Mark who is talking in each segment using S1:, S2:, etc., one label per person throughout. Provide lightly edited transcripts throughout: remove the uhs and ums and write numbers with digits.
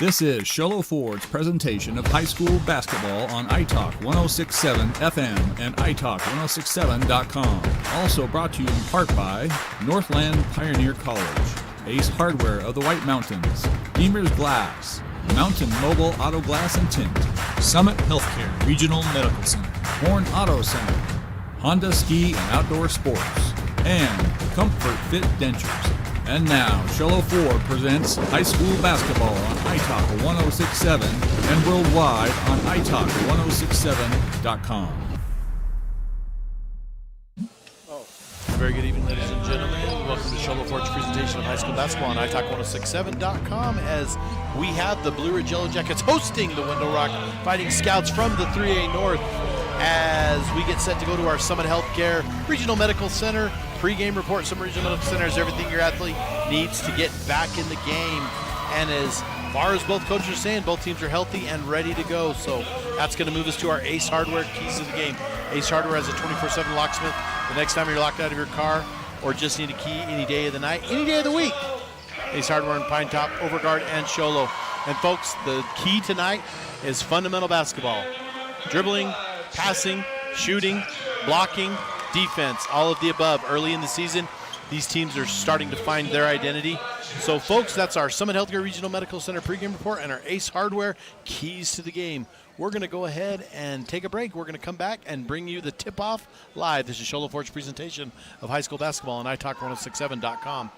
S1: This is Sholo Ford's presentation of high school basketball on iTalk 106.7 FM and iTalk1067.com. Also brought to you in part by Northland Pioneer College, Ace Hardware of the White Mountains, Beamer's Glass, Mountain Mobile Auto Glass and Tint, Summit Healthcare Regional Medical Center, Horn Auto Center, Honda Ski and Outdoor Sports, and Comfort Fit Dentures. And now, Sholo Ford presents high school basketball on iTalk 106.7 and worldwide on iTalk1067.com.
S2: Very good evening, ladies and gentlemen. Welcome to Sholo Ford's presentation of high school basketball on iTalk1067.com as we have the Blue Ridge Yellow Jackets hosting the Window Rock Fighting Scouts from the 3A North as we get set to go to our Summit Healthcare Regional Medical Center. Pregame report, Summit Regional Medical Center is everything your athlete needs to get back in the game. And as far as both coaches are saying, both teams are healthy and ready to go. So that's going to move us to our Ace Hardware keys to the game. Ace Hardware has a 24/7 locksmith. The next time you're locked out of your car or just need a key any day of the night, any day of the week, Ace Hardware in Pine Top, Overguard, and Sholo. And folks, the key tonight is fundamental basketball. Dribbling, passing, shooting, blocking, defense, all of the above. Early in the season, these teams are starting to find their identity. So folks, that's our Summit Healthcare Regional Medical Center pregame report and our Ace Hardware keys to the game. We're going to go ahead and take a break. We're going to come back and bring you the tip-off live. This is Sholo Ford's presentation of high school basketball on iTalk1067.com.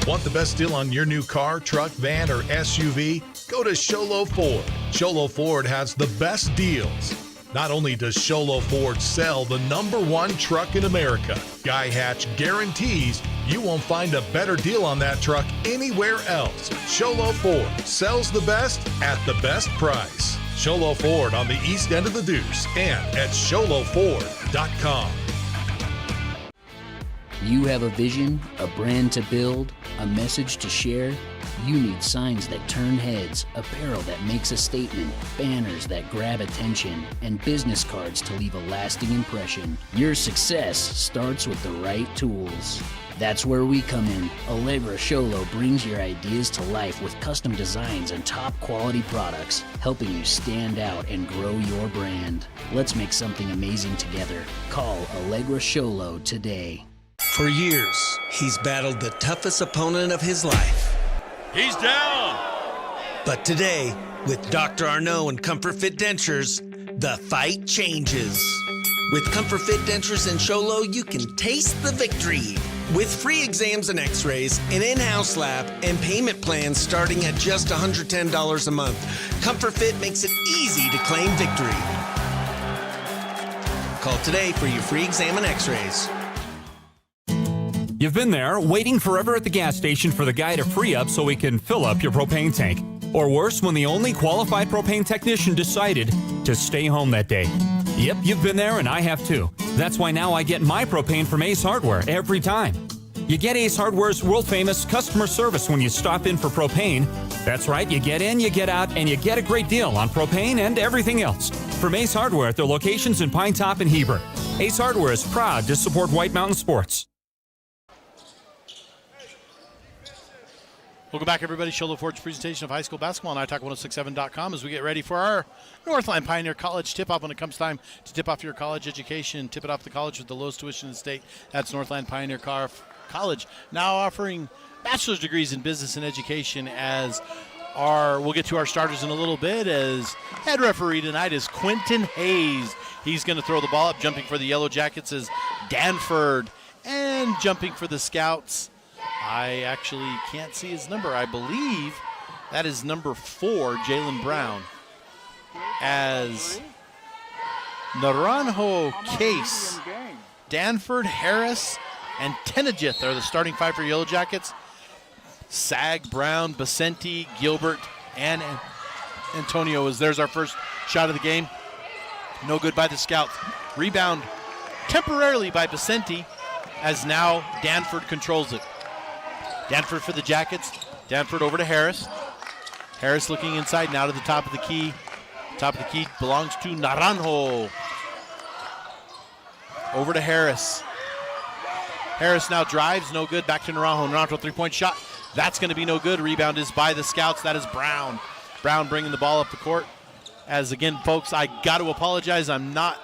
S3: Want the best deal on your new car, truck, van, or SUV? Go to Sholo Ford. Sholo Ford has the best deals. Not only does Sholo Ford sell the #1 truck in America, Guy Hatch guarantees you won't find a better deal on that truck anywhere else. Sholo Ford sells the best at the best price. Sholo Ford on the east end of the Deuce and at SholoFord.com.
S4: You have a vision, a brand to build, a message to share? You need signs that turn heads, apparel that makes a statement, banners that grab attention, and business cards to leave a lasting impression. Your success starts with the right tools. That's where we come in. Allegra Sholo brings your ideas to life with custom designs and top quality products, helping you stand out and grow your brand. Let's make something amazing together. Call Allegra Sholo today.
S5: For years, he's battled the toughest opponent of his life.
S6: He's down!
S5: But today, with Dr. Arnault and Comfort Fit Dentures, the fight changes. With Comfort Fit Dentures and Sholo, you can taste the victory. With free exams and x-rays, an in-house lab, and payment plans starting at just $110 a month, Comfort Fit makes it easy to claim victory. Call today for your free exam and x-rays.
S6: You've been there, waiting forever at the gas station for the guy to free up so he can fill up your propane tank. Or worse, when the only qualified propane technician decided to stay home that day. Yep, you've been there and I have too. That's why now I get my propane from Ace Hardware every time. You get Ace Hardware's world-famous customer service when you stop in for propane. That's right, you get in, you get out, and you get a great deal on propane and everything else. From Ace Hardware at their locations in Pine Top and Heber. Ace Hardware is proud to support White Mountain Sports.
S2: Welcome back, everybody. Sholo Ford's presentation of high school basketball on iTalk1067.com as we get ready for our Northland Pioneer College tip-off. When it comes time to tip off your college education, tip it off the college with the lowest tuition in the state. That's Northland Pioneer College, now offering bachelor's degrees in business and education. As we'll get to our starters in a little bit, as head referee tonight is Quentin Hayes. He's going to throw the ball up. Jumping for the Yellow Jackets is Danford, and jumping for the Scouts, I actually can't see his number. I believe that is number 4, Jalen Brown. As Naranjo, Case, Danford, Harris, and Tenajith are the starting 5 for Yellow Jackets. Sag, Brown, Basenti, Gilbert, and Antonio. There's our first shot of the game. No good by the Scouts. Rebound temporarily by Basenti, as now Danford controls it. Danford for the Jackets. Danford over to Harris. Harris looking inside now to the top of the key. Top of the key belongs to Naranjo. Over to Harris. Harris now drives, no good. Back to Naranjo. Naranjo three-point shot. That's going to be no good. Rebound is by the Scouts. That is Brown. Brown bringing the ball up the court. As again, folks, I got to apologize. I'm not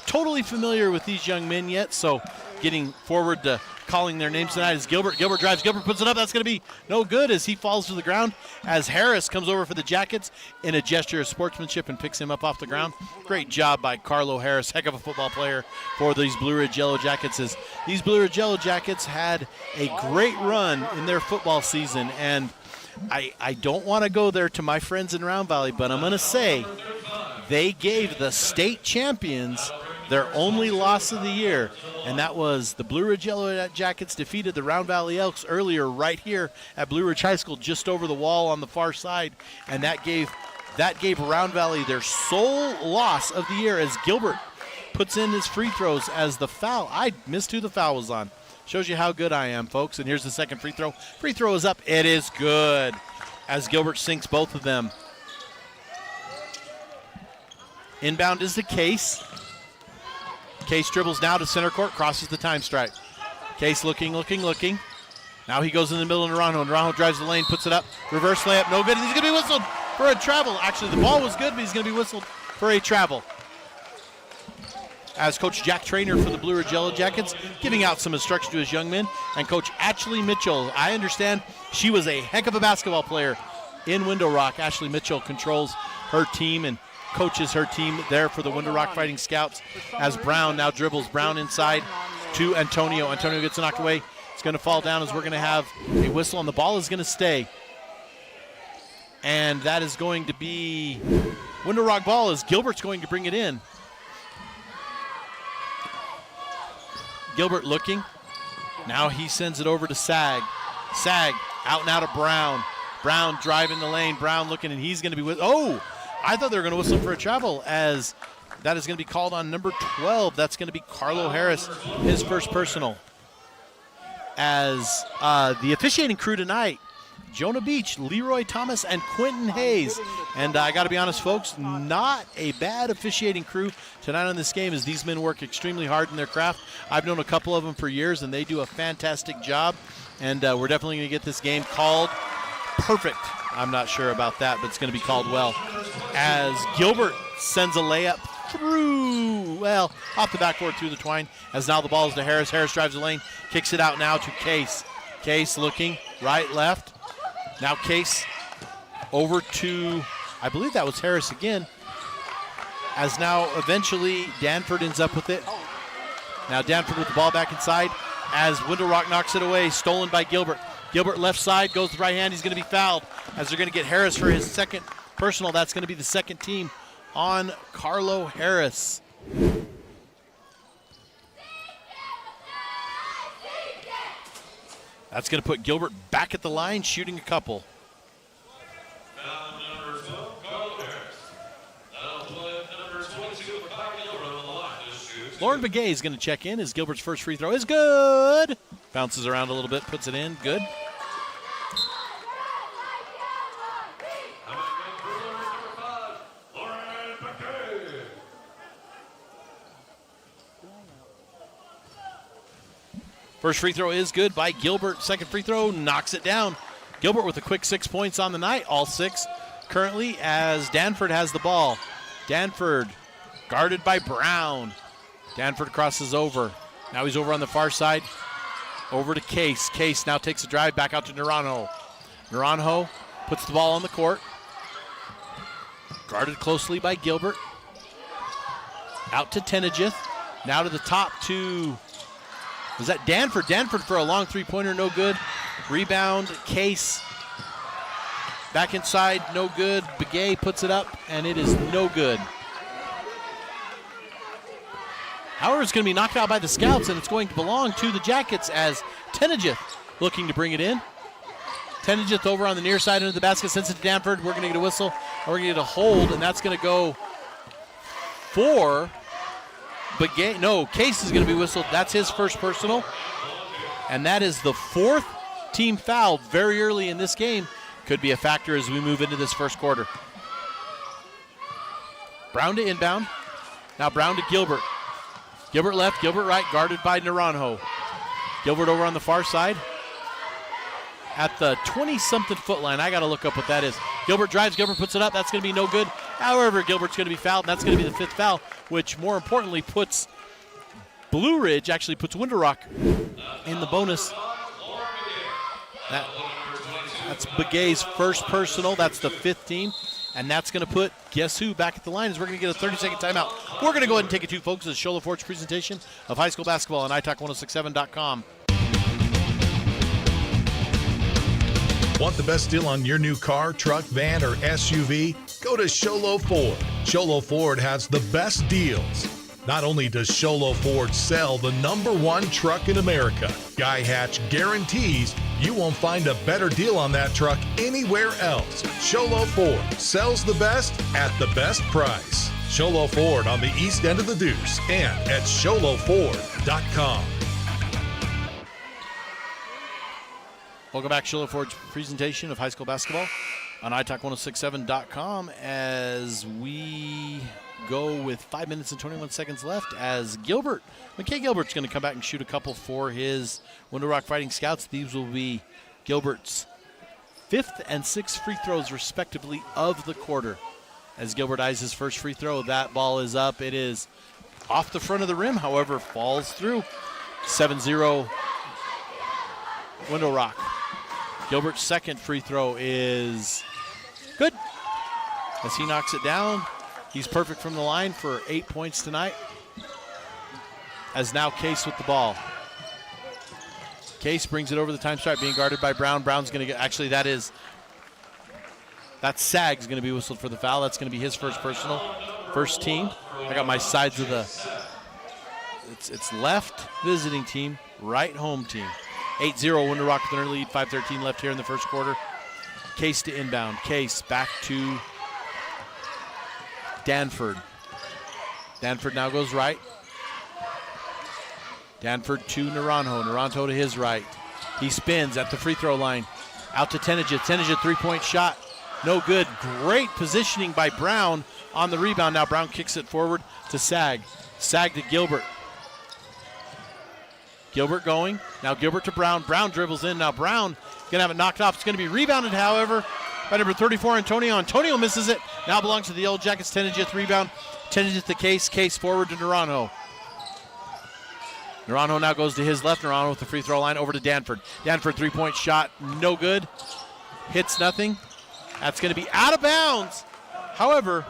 S2: totally familiar with these young men yet, so getting forward to calling their names tonight is Gilbert. Gilbert drives. Gilbert puts it up. That's going to be no good as he falls to the ground as Harris comes over for the Jackets in a gesture of sportsmanship and picks him up off the ground. Great job by Carlo Harris. Heck of a football player for these Blue Ridge Yellow Jackets. As these Blue Ridge Yellow Jackets had a great run in their football season, and I don't want to go there to my friends in Round Valley, but I'm going to say they gave the state champions their only loss of the year, and that was the Blue Ridge Yellow Jackets defeated the Round Valley Elks earlier right here at Blue Ridge High School, just over the wall on the far side, and that gave Round Valley their sole loss of the year as Gilbert puts in his free throws as the foul. I missed who the foul was on. Shows you how good I am, folks. And here's the second free throw. Free throw is up. It is good as Gilbert sinks both of them. Inbound is the Case. Case dribbles now to center court, crosses the time stripe. Case looking. Now he goes in the middle of Naranjo. Naranjo drives the lane, puts it up. Reverse layup, no good. He's going to be whistled for a travel. Actually, the ball was good, but he's going to be whistled for a travel. As Coach Jack Trainer for the Blue Ridge Yellow Jackets giving out some instruction to his young men. And Coach Ashley Mitchell, I understand she was a heck of a basketball player in Window Rock. Ashley Mitchell controls her team and coaches her team there for the Window Rock Fighting Scouts as Brown now dribbles. Brown inside to Antonio. Antonio gets knocked away. It's going to fall down as we're going to have a whistle, and the ball is going to stay. And that is going to be Window Rock ball as Gilbert's going to bring it in. Gilbert looking. Now he sends it over to Sag. Sag out and out of Brown. Brown driving the lane. Brown looking, and he's going to be with. Oh, I thought they were going to whistle for a travel as that is going to be called on number 12. That's going to be Carlo Harris, his first personal. As the officiating crew tonight, Jonah Beach, Leroy Thomas, and Quentin Hayes. And I got to be honest, folks, not a bad officiating crew tonight on this game as these men work extremely hard in their craft. I've known a couple of them for years, and they do a fantastic job. And we're definitely going to get this game called perfect. I'm not sure about that, but it's going to be called well. As Gilbert sends a layup through, well, off the backboard through the twine. As now the ball is to Harris. Harris drives the lane, kicks it out now to Case. Case looking right, left. Now Case over to, I believe that was Harris again. As now eventually Danford ends up with it. Now Danford with the ball back inside as Window Rock knocks it away, stolen by Gilbert. Gilbert left side, goes to the right hand. He's going to be fouled as they're going to get Harris for his second personal. That's going to be the second team on Carlo Harris. That's going to put Gilbert back at the line, shooting a couple. Lauren Begay is going to check in as Gilbert's first free throw is good. Bounces around a little bit, puts it in, good. First free throw is good by Gilbert. Second free throw knocks it down. Gilbert with a quick 6 points on the night, all six currently, as Danford has the ball. Danford guarded by Brown. Danford crosses over. Now he's over on the far side. Over to Case. Case now takes a drive back out to Naranjo. Naranjo puts the ball on the court. Guarded closely by Gilbert. Out to Tenejith. Now to the top to, was that Danford? Danford for a long three-pointer, no good. Rebound, Case. Back inside, no good. Begay puts it up, and it is no good. However, it's going to be knocked out by the Scouts, and it's going to belong to the Jackets as Tenejith looking to bring it in. Tenejith over on the near side into the basket, sends it to Danford. We're going to get a whistle, and we're going to get a hold, and that's going to go for Begay. No, Case is going to be whistled. That's his first personal, and that is the fourth team foul very early in this game. Could be a factor as we move into this first quarter. Brown to inbound. Now Brown to Gilbert. Gilbert left, Gilbert right, guarded by Naranjo. Gilbert over on the far side. at the 20-something foot line. I got to look up what that is. Gilbert drives. Gilbert puts it up. That's going to be no good. However, Gilbert's going to be fouled, and that's going to be the 5th foul, which more importantly puts Blue Ridge, actually puts Window Rock in the bonus. That's Begay's first personal. That's the 5th team. And that's going to put guess who back at the line, as we're going to get a 30-second timeout. We're going to go ahead and take it to, folks, as Show LaForge presentation of high school basketball on italk1067.com.
S3: Want the best deal on your new car, truck, van, or SUV? Go to Sholo Ford. Sholo Ford has the best deals. Not only does Sholo Ford sell the #1 truck in America, Guy Hatch guarantees you won't find a better deal on that truck anywhere else. Sholo Ford sells the best at the best price. Sholo Ford on the east end of the Deuce and at sholoford.com.
S2: Welcome back, Show LaForge presentation of high school basketball on italk1067.com, as we go with 5 minutes and 21 seconds left, as McKay Gilbert's going to come back and shoot a couple for his Window Rock Fighting Scouts. These will be Gilbert's 5th and 6th free throws, respectively, of the quarter. As Gilbert eyes his first free throw, that ball is up. It is off the front of the rim, however, falls through. 7-0 Window Rock. Gilbert's 2nd free throw is good, as he knocks it down. He's perfect from the line for 8 points tonight. As now Case with the ball. Case brings it over the time stripe, being guarded by Brown. Brown's going to get, actually that Sag's going to be whistled for the foul. That's going to be his first personal, first team. I got my sides of the, it's left visiting team, right home team. 8-0 Window Rock with an early lead, 5:13 left here in the first quarter. Case to inbound. Case back to Danford. Danford now goes right. Danford to Naranjo. Naranjo to his right. He spins at the free throw line. Out to Tenejit. Tenejit, 3-point shot. No good. Great positioning by Brown on the rebound. Now Brown kicks it forward to Sag. Sag to Gilbert. Gilbert going. Now Gilbert to Brown. Brown dribbles in. Now Brown going to have it knocked off. It's going to be rebounded, however, by number 34, Antonio. Antonio misses it. Now belongs to the Yellow Jackets. Tenejit rebound. Tenejit to Case. Case forward to Naranjo. Naranjo now goes to his left. Naranjo with the free throw line over to Danford. Danford, 3-point shot. No good. Hits nothing. That's going to be out of bounds. However,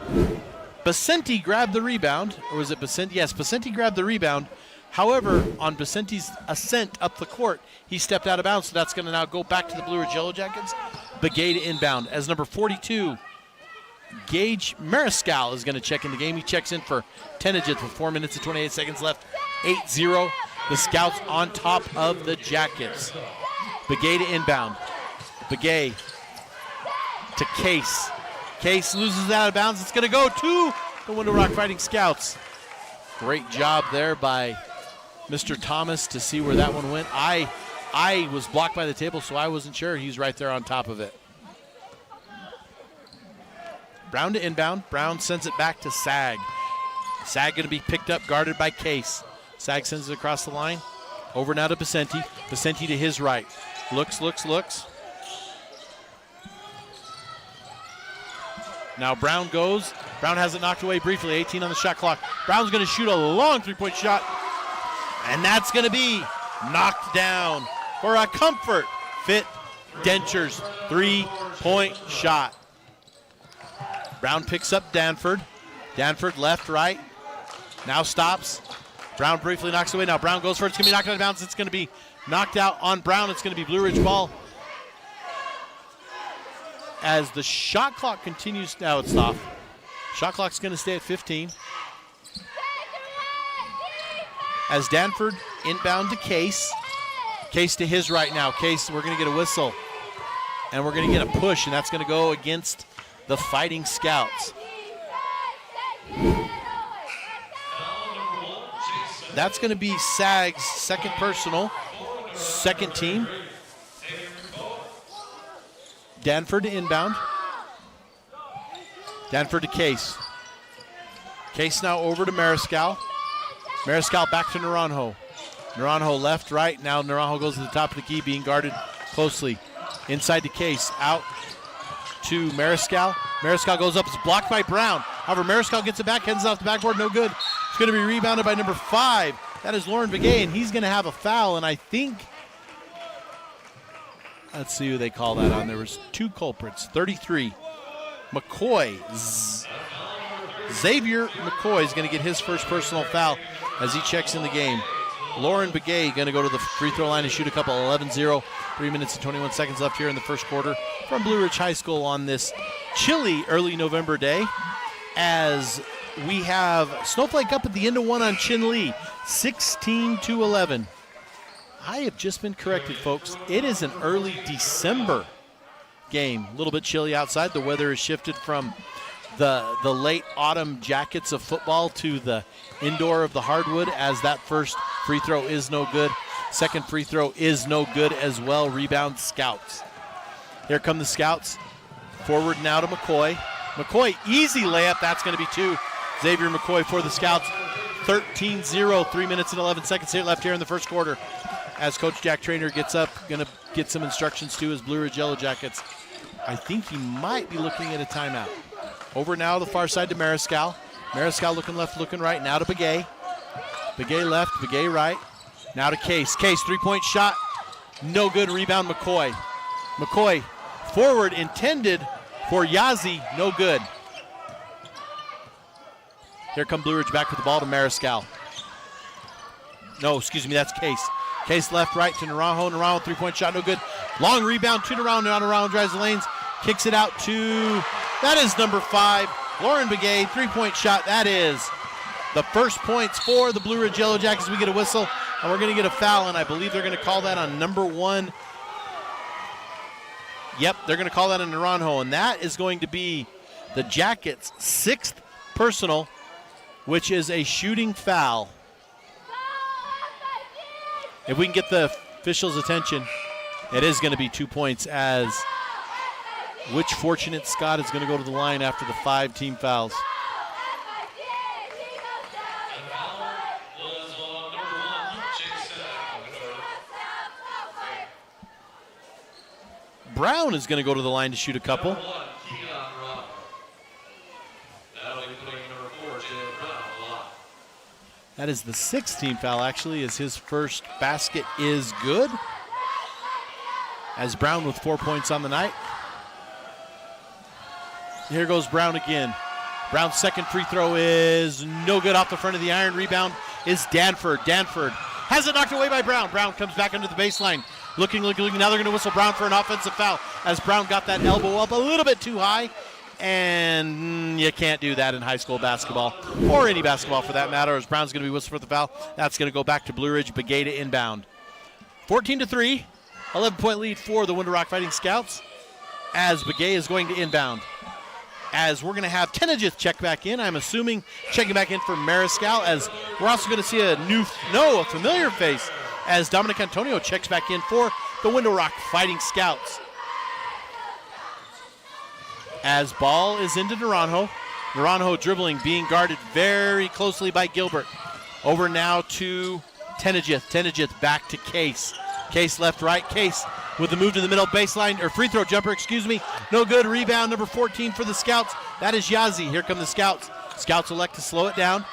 S2: Basenti grabbed the rebound. Or was it Basenti? Yes, Basenti grabbed the rebound. However, on Basenti's ascent up the court, he stepped out of bounds, so that's going to now go back to the Blue Ridge Yellow Jackets. Begay to inbound, as number 42, Gage Mariscal, is going to check in the game. He checks in for Tenejit with 4 minutes and 28 seconds left. 8-0, the Scouts on top of the Jackets. Begay to inbound. Begay to Case. Case loses out of bounds. It's going to go to the Window Rock Fighting Scouts. Great job there by Mr. Thomas to see where that one went. I was blocked by the table, so I wasn't sure. He's right there on top of it. Brown to inbound. Brown sends it back to Sag. Sag going to be picked up, guarded by Case. Sag sends it across the line. Over now to Basenti. Basenti to his right. Looks. Now Brown goes. Brown has it knocked away briefly. 18 on the shot clock. Brown's going to shoot a long 3-point shot. And that's going to be knocked down for a Comfort Fit Dentures 3-point shot. Brown picks up Danford. Danford left, right. Now stops. Brown briefly knocks away. Now Brown goes for it. It's going to be knocked out of bounds. It's going to be knocked out on Brown. It's going to be Blue Ridge ball. As the shot clock continues, now it's off. Shot clock's going to stay at 15. As Danford inbound to Case. Case to his right now. Case, we're going to get a whistle. And we're going to get a push, and that's going to go against the Fighting Scouts. That's going to be Sag's second personal, second team. Danford to inbound. Danford to Case. Case now over to Mariscal. Mariscal back to Naranjo. Naranjo left, right. Now Naranjo goes to the top of the key, being guarded closely. Inside to Case, out to Mariscal. Mariscal goes up, it's blocked by Brown. However, Mariscal gets it back, heads off the backboard, no good. It's going to be rebounded by number 5. That is Lauren Begay, and he's going to have a foul, and I think, let's see who they call that on. There was 2 culprits, 33. McCoy, Xavier McCoy is going to get his first personal foul as he checks in the game. Lauren Begay going to go to the free throw line and shoot a couple. 11-0, 3 minutes and 21 seconds left here in the first quarter from Blue Ridge High School on this chilly early November day, as we have Snowflake up at the end of one on Chin Lee, 16-11. I have just been corrected, folks. It is an early December game. A little bit chilly outside. The weather has shifted from the late autumn jackets of football to the indoor of the hardwood, as that first free throw is no good. Second free throw is no good as well. Rebound Scouts. Here come the Scouts. Forward now to McCoy. McCoy, easy layup. That's going to be 2. Xavier McCoy for the Scouts. 13-0, 3 minutes and 11 seconds here left here in the first quarter. As Coach Jack Traynor gets up, going to get some instructions to his Blue Ridge Yellow Jackets. I think he might be looking at a timeout. Over now the far side to Mariscal. Mariscal looking left, looking right. Now to Begay. Begay left, Begay right. Now to Case. Case, three-point shot. No good. Rebound McCoy. McCoy forward intended for Yazzie. No good. Here come Blue Ridge back with the ball to Mariscal. No, excuse me, that's Case. Case left, right to Naranjo. Naranjo, three-point shot, no good. Long rebound to Naranjo. Now Naranjo drives the lanes. Kicks it out to, that is number 5, Lauren Begay. Three-point shot. That is the first points for the Blue Ridge Yellow Jackets. We get a whistle, and we're going to get a foul, and I believe they're going to call that on number 1. Yep, they're going to call that on Naranjo, and that is going to be the Jackets' 6th personal, which is a shooting foul. If we can get the officials' attention, it is going to be 2 points, as which fortunate Scott is going to go to the line after the 5 team fouls. Brown is going to go to the line to shoot a couple. That is the 6th team foul, actually, as his first basket is good. As Brown with 4 points on the night. Here goes Brown again. Brown's second free throw is no good off the front of the iron. Rebound is Danford. Danford has it knocked away by Brown. Brown comes back under the baseline. Looking. Now they're going to whistle Brown for an offensive foul, as Brown got that elbow up a little bit too high. And you can't do that in high school basketball, or any basketball for that matter, as Brown's going to be whistled for the foul. That's going to go back to Blue Ridge. Begay to inbound. 14-3, 11-point lead for the Window Rock Fighting Scouts, as Begay is going to inbound. As we're going to have Tenejith check back in, I'm assuming checking back in for Mariscal, as we're also going to see a familiar face, as Dominic Antonio checks back in for the Window Rock Fighting Scouts. As ball is into Naranjo. Naranjo dribbling, being guarded very closely by Gilbert. Over now to Tenejith. Tenejith back to Case. Case left, right. Case with the move to the middle baseline, or free throw jumper, excuse me. No good. Rebound number 14 for the Scouts. That is Yazzie. Here come the Scouts. Scouts elect to slow it down.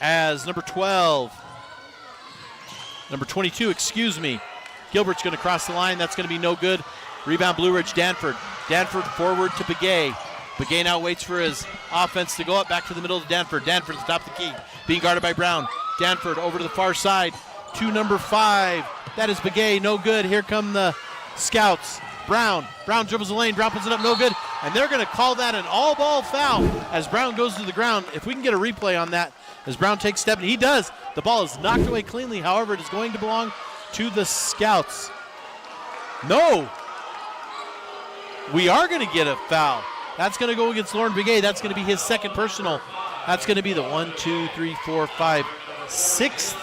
S2: As number 22, excuse me. Gilbert's going to cross the line. That's going to be no good. Rebound Blue Ridge. Danford. Danford forward to Begay. Begay now waits for his offense to go up back to the middle to Danford. Danford at the top of the key, being guarded by Brown. Danford over to the far side to number 5. That is Begay. No good. Here come the Scouts. Brown. Brown dribbles the lane. Brown puts it up. No good. And they're going to call that an all-ball foul as Brown goes to the ground. If we can get a replay on that, as Brown takes step, and he does. The ball is knocked away cleanly. However, it is going to belong to the Scouts. No. We are going to get a foul. That's going to go against Lauren Begay. That's going to be his second personal. That's going to be the 6th.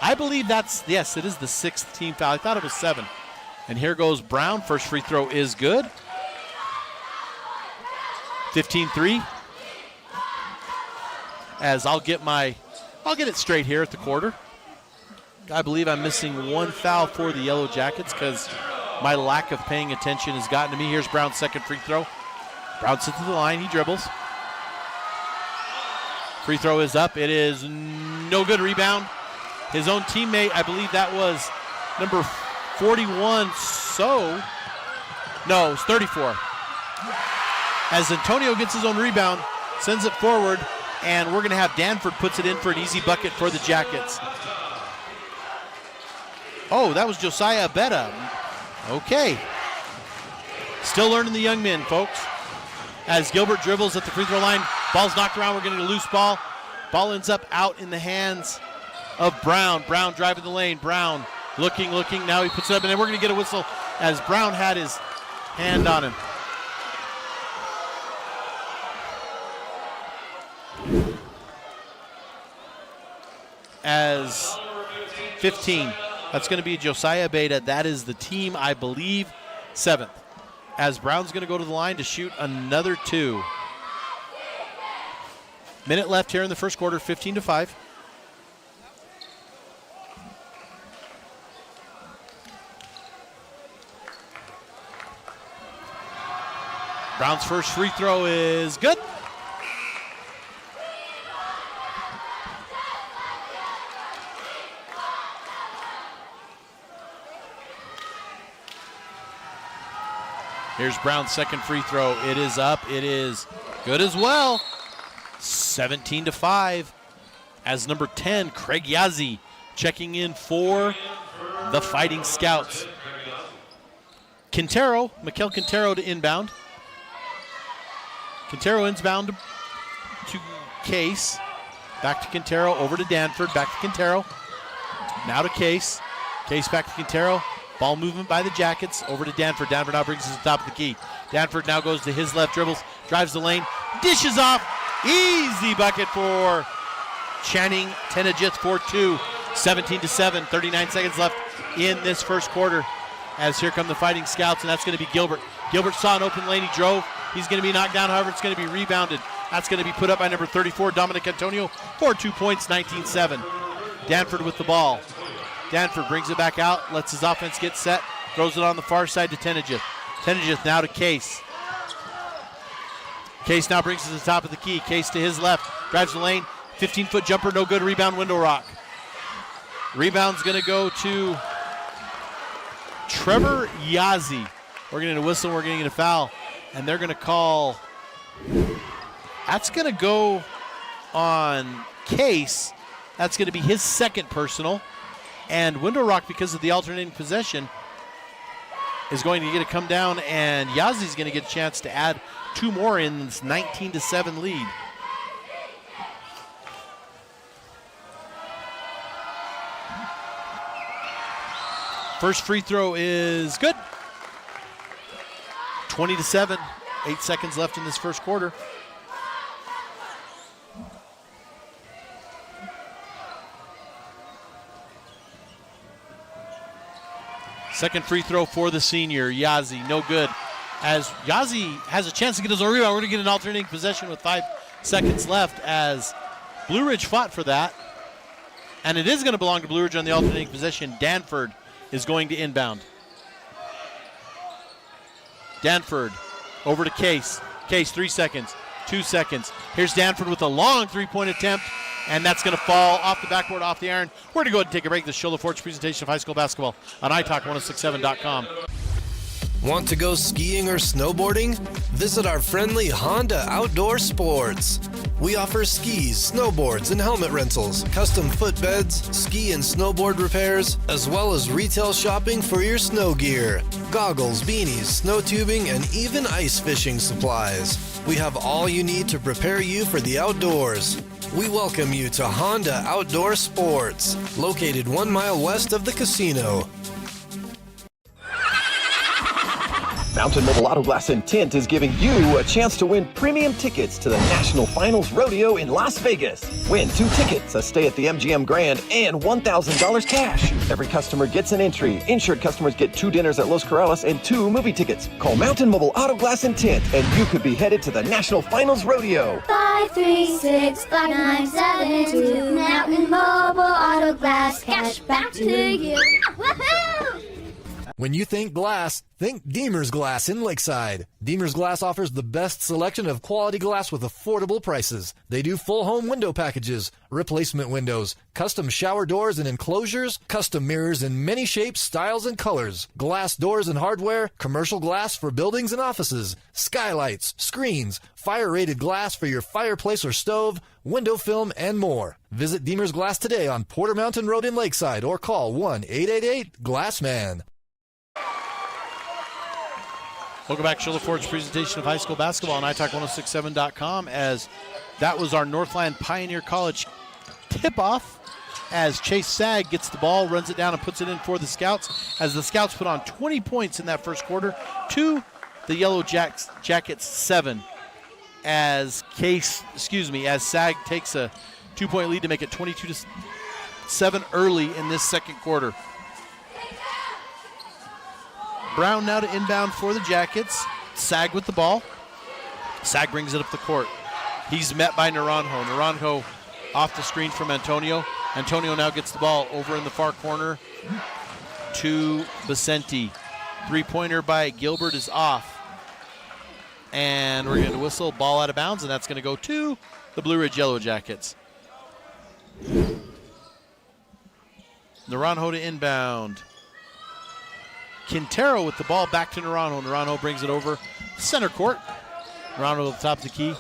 S2: I believe that's, yes, it is the 6th team foul. I thought it was 7. And here goes Brown. First free throw is good. 15-3. As I'll get it straight here at the quarter. I believe I'm missing one foul for the Yellow Jackets because my lack of paying attention has gotten to me. Here's Brown's second free throw. Brown sits to the line. He dribbles. Free throw is up. It is no good. Rebound. His own teammate, I believe that was number 41. No, it's 34. As Antonio gets his own rebound, sends it forward, and we're going to have Danford puts it in for an easy bucket for the Jackets. Oh, that was Josiah Abetta. Okay. Still learning the young men, folks. As Gilbert dribbles at the free throw line, ball's knocked around. We're getting a loose ball. Ball ends up out in the hands of Brown. Brown driving the lane. Brown looking. Now he puts it up, and then we're going to get a whistle as Brown had his hand on him. As 15. That's going to be Josiah Beta. That is the team, I believe, 7th. As Brown's going to go to the line to shoot another 2. Minute left here in the first quarter, 15-5. Brown's first free throw is good. Here's Brown's second free throw. It is up. It is good as well. 17-5. As number 10, Craig Yazzie, checking in for the Fighting Scouts. Mikel Quintero to inbound. Quintero inbound to Case. Back to Quintero, over to Danford, back to Quintero. Now to Case. Case back to Quintero. Ball movement by the Jackets, over to Danford. Danford now brings it to the top of the key. Danford now goes to his left, dribbles, drives the lane, dishes off. Easy bucket for Channing Tenajith for 2. 17-7, 39 seconds left in this first quarter. As here come the Fighting Scouts, and that's going to be Gilbert. Gilbert saw an open lane, he drove. He's going to be knocked down, however, it's going to be rebounded. That's going to be put up by number 34, Dominic Antonio, for 2 points, 19-7. Danford with the ball. Danford brings it back out, lets his offense get set, throws it on the far side to Tenajith. Tenajith now to Case. Case now brings it to the top of the key. Case to his left, drives the lane, 15-foot jumper, no good, rebound, Window Rock. Rebound's going to go to Trevor Yazzie. We're going to whistle, we're going to get a foul, and they're going to call. That's going to go on Case. That's going to be his second personal. And Window Rock, because of the alternating possession, is going to get to come down, and Yazzie's going to get a chance to add 2 more in this 19-7 lead. First free throw is good. 20-7, 8 seconds left in this first quarter. Second free throw for the senior, Yazzie, no good. As Yazzie has a chance to get his own rebound, we're going to get an alternating possession with 5 seconds left as Blue Ridge fought for that. And it is going to belong to Blue Ridge on the alternating possession. Danford is going to inbound. Danford over to Case. Case, 3 seconds, 2 seconds. Here's Danford with a long 3-point attempt, and that's going to fall off the backboard, off the iron. We're going to go ahead and take a break. This is Show LaForge presentation of high school basketball on italk1067.com.
S7: Want to go skiing or snowboarding? Visit our friendly Honda Outdoor Sports. We offer skis, snowboards, and helmet rentals, custom footbeds, ski and snowboard repairs, as well as retail shopping for your snow gear, goggles, beanies, snow tubing, and even ice fishing supplies. We have all you need to prepare you for the outdoors. We welcome you to Honda Outdoor Sports, located 1 mile west of the casino.
S8: Mountain Mobile Auto Glass and Tint is giving you a chance to win premium tickets to the National Finals Rodeo in Las Vegas. Win 2 tickets, a stay at the MGM Grand, and $1,000 cash. Every customer gets an entry. Insured customers get 2 dinners at Los Corrales and 2 movie tickets. Call Mountain Mobile Auto Glass and Tint, and you could be headed to the National Finals Rodeo.
S9: 536-5972. Mountain Mobile Auto Glass. Cash back to you. Woohoo!
S7: When you think glass, think Deemer's Glass in Lakeside. Deemer's Glass offers the best selection of quality glass with affordable prices. They do full home window packages, replacement windows, custom shower doors and enclosures, custom mirrors in many shapes, styles, and colors, glass doors and hardware, commercial glass for buildings and offices, skylights, screens, fire-rated glass for your fireplace or stove, window film, and more. Visit Deemer's Glass today on Porter Mountain Road in Lakeside or call 1-888-GLASSMAN.
S2: Welcome back to Shoulder Ford's presentation of high school basketball on italk1067.com, as that was our Northland Pioneer College tip-off as Chase Sag gets the ball, runs it down, and puts it in for the Scouts, as the Scouts put on 20 points in that first quarter to the Yellow Jackets 7, as Sag takes a 2-point lead to make it 22-7 early in this second quarter. Brown now to inbound for the Jackets. Sag with the ball. Sag brings it up the court. He's met by Naranjo. Naranjo off the screen from Antonio. Antonio now gets the ball over in the far corner to Vicente. 3-pointer by Gilbert is off. And we're going to whistle, ball out of bounds, and that's going to go to the Blue Ridge Yellow Jackets. Naranjo to inbound. Quintero with the ball back to Naranjo. Naranjo brings it over center court. Naranjo at the top of the key.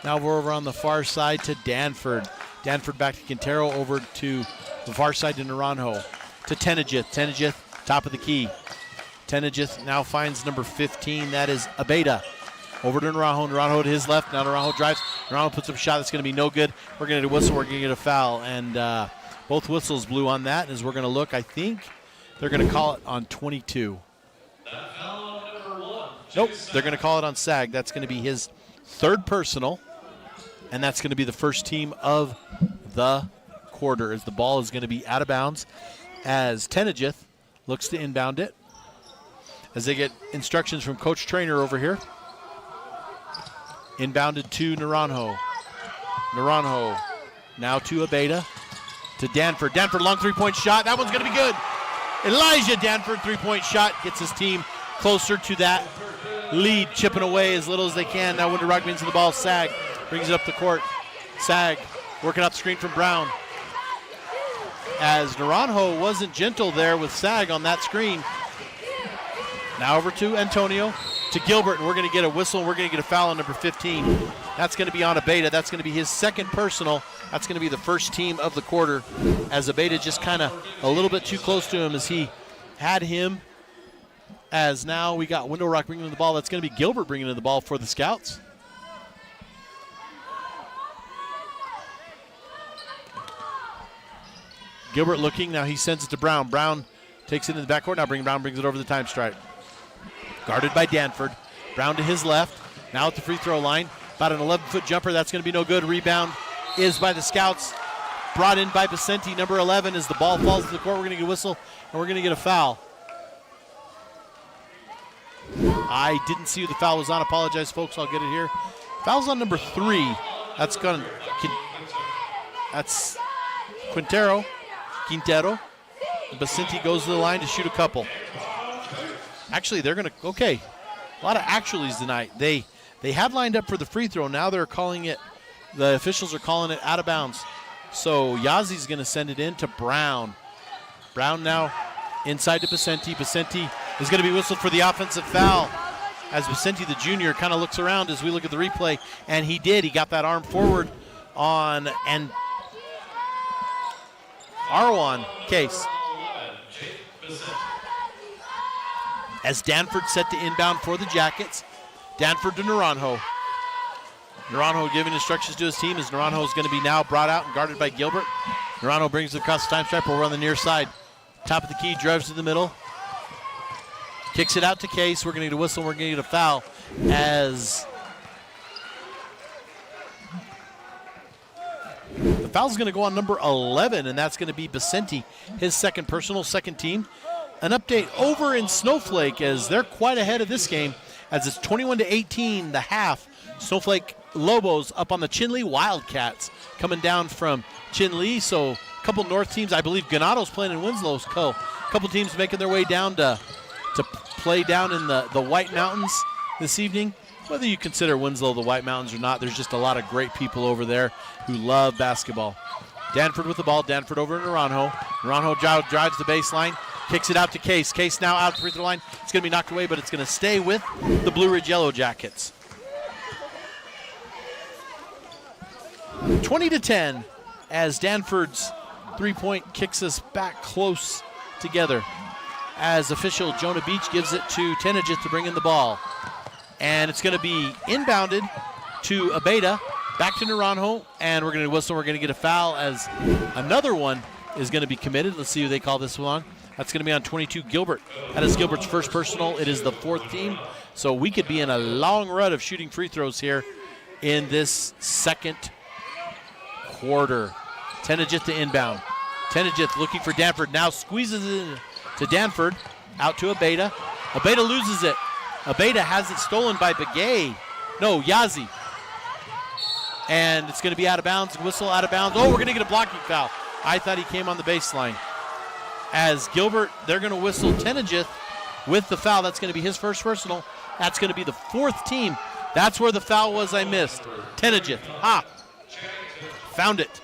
S2: Now we're over on the far side to Danford. Danford back to Quintero, over to the far side to Naranjo. To Tenejith. Tenejith, top of the key. Tenejith now finds number 15. That is Abeda. Over to Naranjo. Naranjo to his left. Now Naranjo drives. Naranjo puts up a shot that's going to be no good. We're going to whistle. We're going to get a foul. And both whistles blew on that. As we're going to look, I think they're going to call it on 22. Nope, they're going to call it on Sag. That's going to be his third personal, and that's going to be the first team of the quarter, as the ball is going to be out of bounds as Tenejith looks to inbound it, as they get instructions from Coach Trainer over here. Inbounded to Naranjo. Naranjo now to Abeda, to Danford. Danford, long 3-point shot. That one's going to be good. Elijah Danford, 3-point shot, gets his team closer to that lead, chipping away as little as they can. Now Winter Rock into the ball. Sag brings it up the court. Sag working out the screen from Brown, as Naranjo wasn't gentle there with Sag on that screen. Now over to Antonio, to Gilbert, and we're going to get a whistle, and we're going to get a foul on number 15. That's going to be on Abeda. That's going to be his second personal. That's going to be the first team of the quarter, as Abeda just kind of a little bit too close to him as he had him. As now we got Window Rock bringing in the ball. That's going to be Gilbert bringing in the ball for the Scouts. Gilbert looking. Now he sends it to Brown. Brown takes it in the backcourt. Now Brown brings it over the time stripe. Guarded by Danford. Brown to his left. Now at the free throw line. About an 11-foot jumper. That's going to be no good. Rebound is by the Scouts. Brought in by Vicente, number 11. As the ball falls to the court, we're going to get a whistle, and we're going to get a foul. I didn't see who the foul was on. Apologize, folks. I'll get it here. Foul's on number 3. That's Quintero. Vicente goes to the line to shoot a couple. Actually, they're going to, okay. A lot of actuallys tonight. They had lined up for the free throw. Now they're calling it, the officials are calling it out of bounds. So Yazi's going to send it in to Brown. Brown now inside to Vicente. Vicente is going to be whistled for the offensive foul, as Vicente, the junior, kind of looks around as we look at the replay, and he did. He got that arm forward on and Arwan Case. As Danford set to inbound for the Jackets. Danford to Naranjo. Naranjo giving instructions to his team, as Naranjo is going to be now brought out and guarded by Gilbert. Naranjo brings it across the time stripe over on the near side. Top of the key, drives to the middle. Kicks it out to Case. We're going to get a whistle. We're going to get a foul as the foul's going to go on number 11, and that's going to be Vicente, his second personal, second team. An update over in Snowflake as they're quite ahead of this game as it's 21-18 the half. Snowflake Lobos up on the Chinle Wildcats coming down from Chinle. So a couple north teams. I believe Ganado's playing in Winslow's a couple teams making their way down to play down in the White Mountains this evening. Whether you consider Winslow the White Mountains or not, there's just a lot of great people over there who love basketball. Danford with the ball. Danford over to Naranjo. Naranjo drives the baseline. Kicks it out to Case. Case now out the free throw line. It's going to be knocked away, but it's going to stay with the Blue Ridge Yellow Jackets. 20-10 as Danford's three-point kicks us back close together as official Jonah Beach gives it to Tenajith to bring in the ball. And it's going to be inbounded to Abeda, back to Naranjo, and we're going to whistle. We're going to get a foul as another one is going to be committed. Let's see who they call this one on. That's going to be on 22, Gilbert. That is Gilbert's first personal. It is the fourth team. So we could be in a long run of shooting free throws here in this second quarter. Tenajith to inbound. Tenajith looking for Danford. Now squeezes it to Danford. Out to Abeda. Abeda loses it. Abeda has it stolen by Begay. No, Yazi. And it's going to be out of bounds. Whistle out of bounds. Oh, we're going to get a blocking foul. I thought he came on the baseline. As Gilbert, they're going to whistle Tenajith with the foul. That's going to be his first personal. That's going to be the fourth team. That's where the foul was I missed. Tenajith. Found it.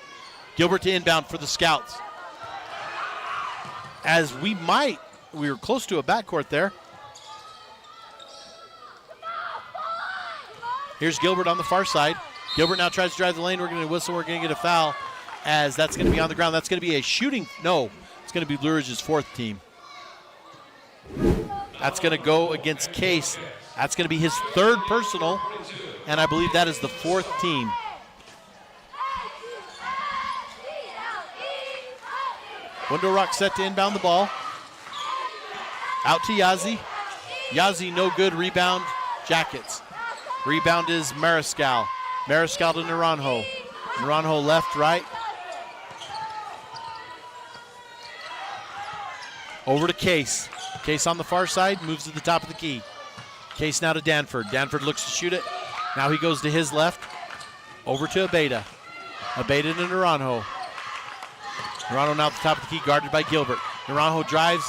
S2: Gilbert to inbound for the Scouts. As we were close to a backcourt there. Here's Gilbert on the far side. Gilbert now tries to drive the lane. We're going to whistle. We're going to get a foul as that's going to be on the ground. That's going to be a shooting. No, it's going to be Blue Ridge's fourth team. That's going to go against Case. That's going to be his third personal, and I believe that is the fourth team. Window Rock set to inbound the ball. Out to Yazi. Yazi no good. Rebound, Jackets. Rebound is Mariscal. Mariscal to Naranjo. Naranjo left, right. Over to Case. Case on the far side, moves to the top of the key. Case now to Danford. Danford looks to shoot it. Now he goes to his left. Over to Abeda. Abeda to Naranjo. Naranjo now at the top of the key, guarded by Gilbert. Naranjo drives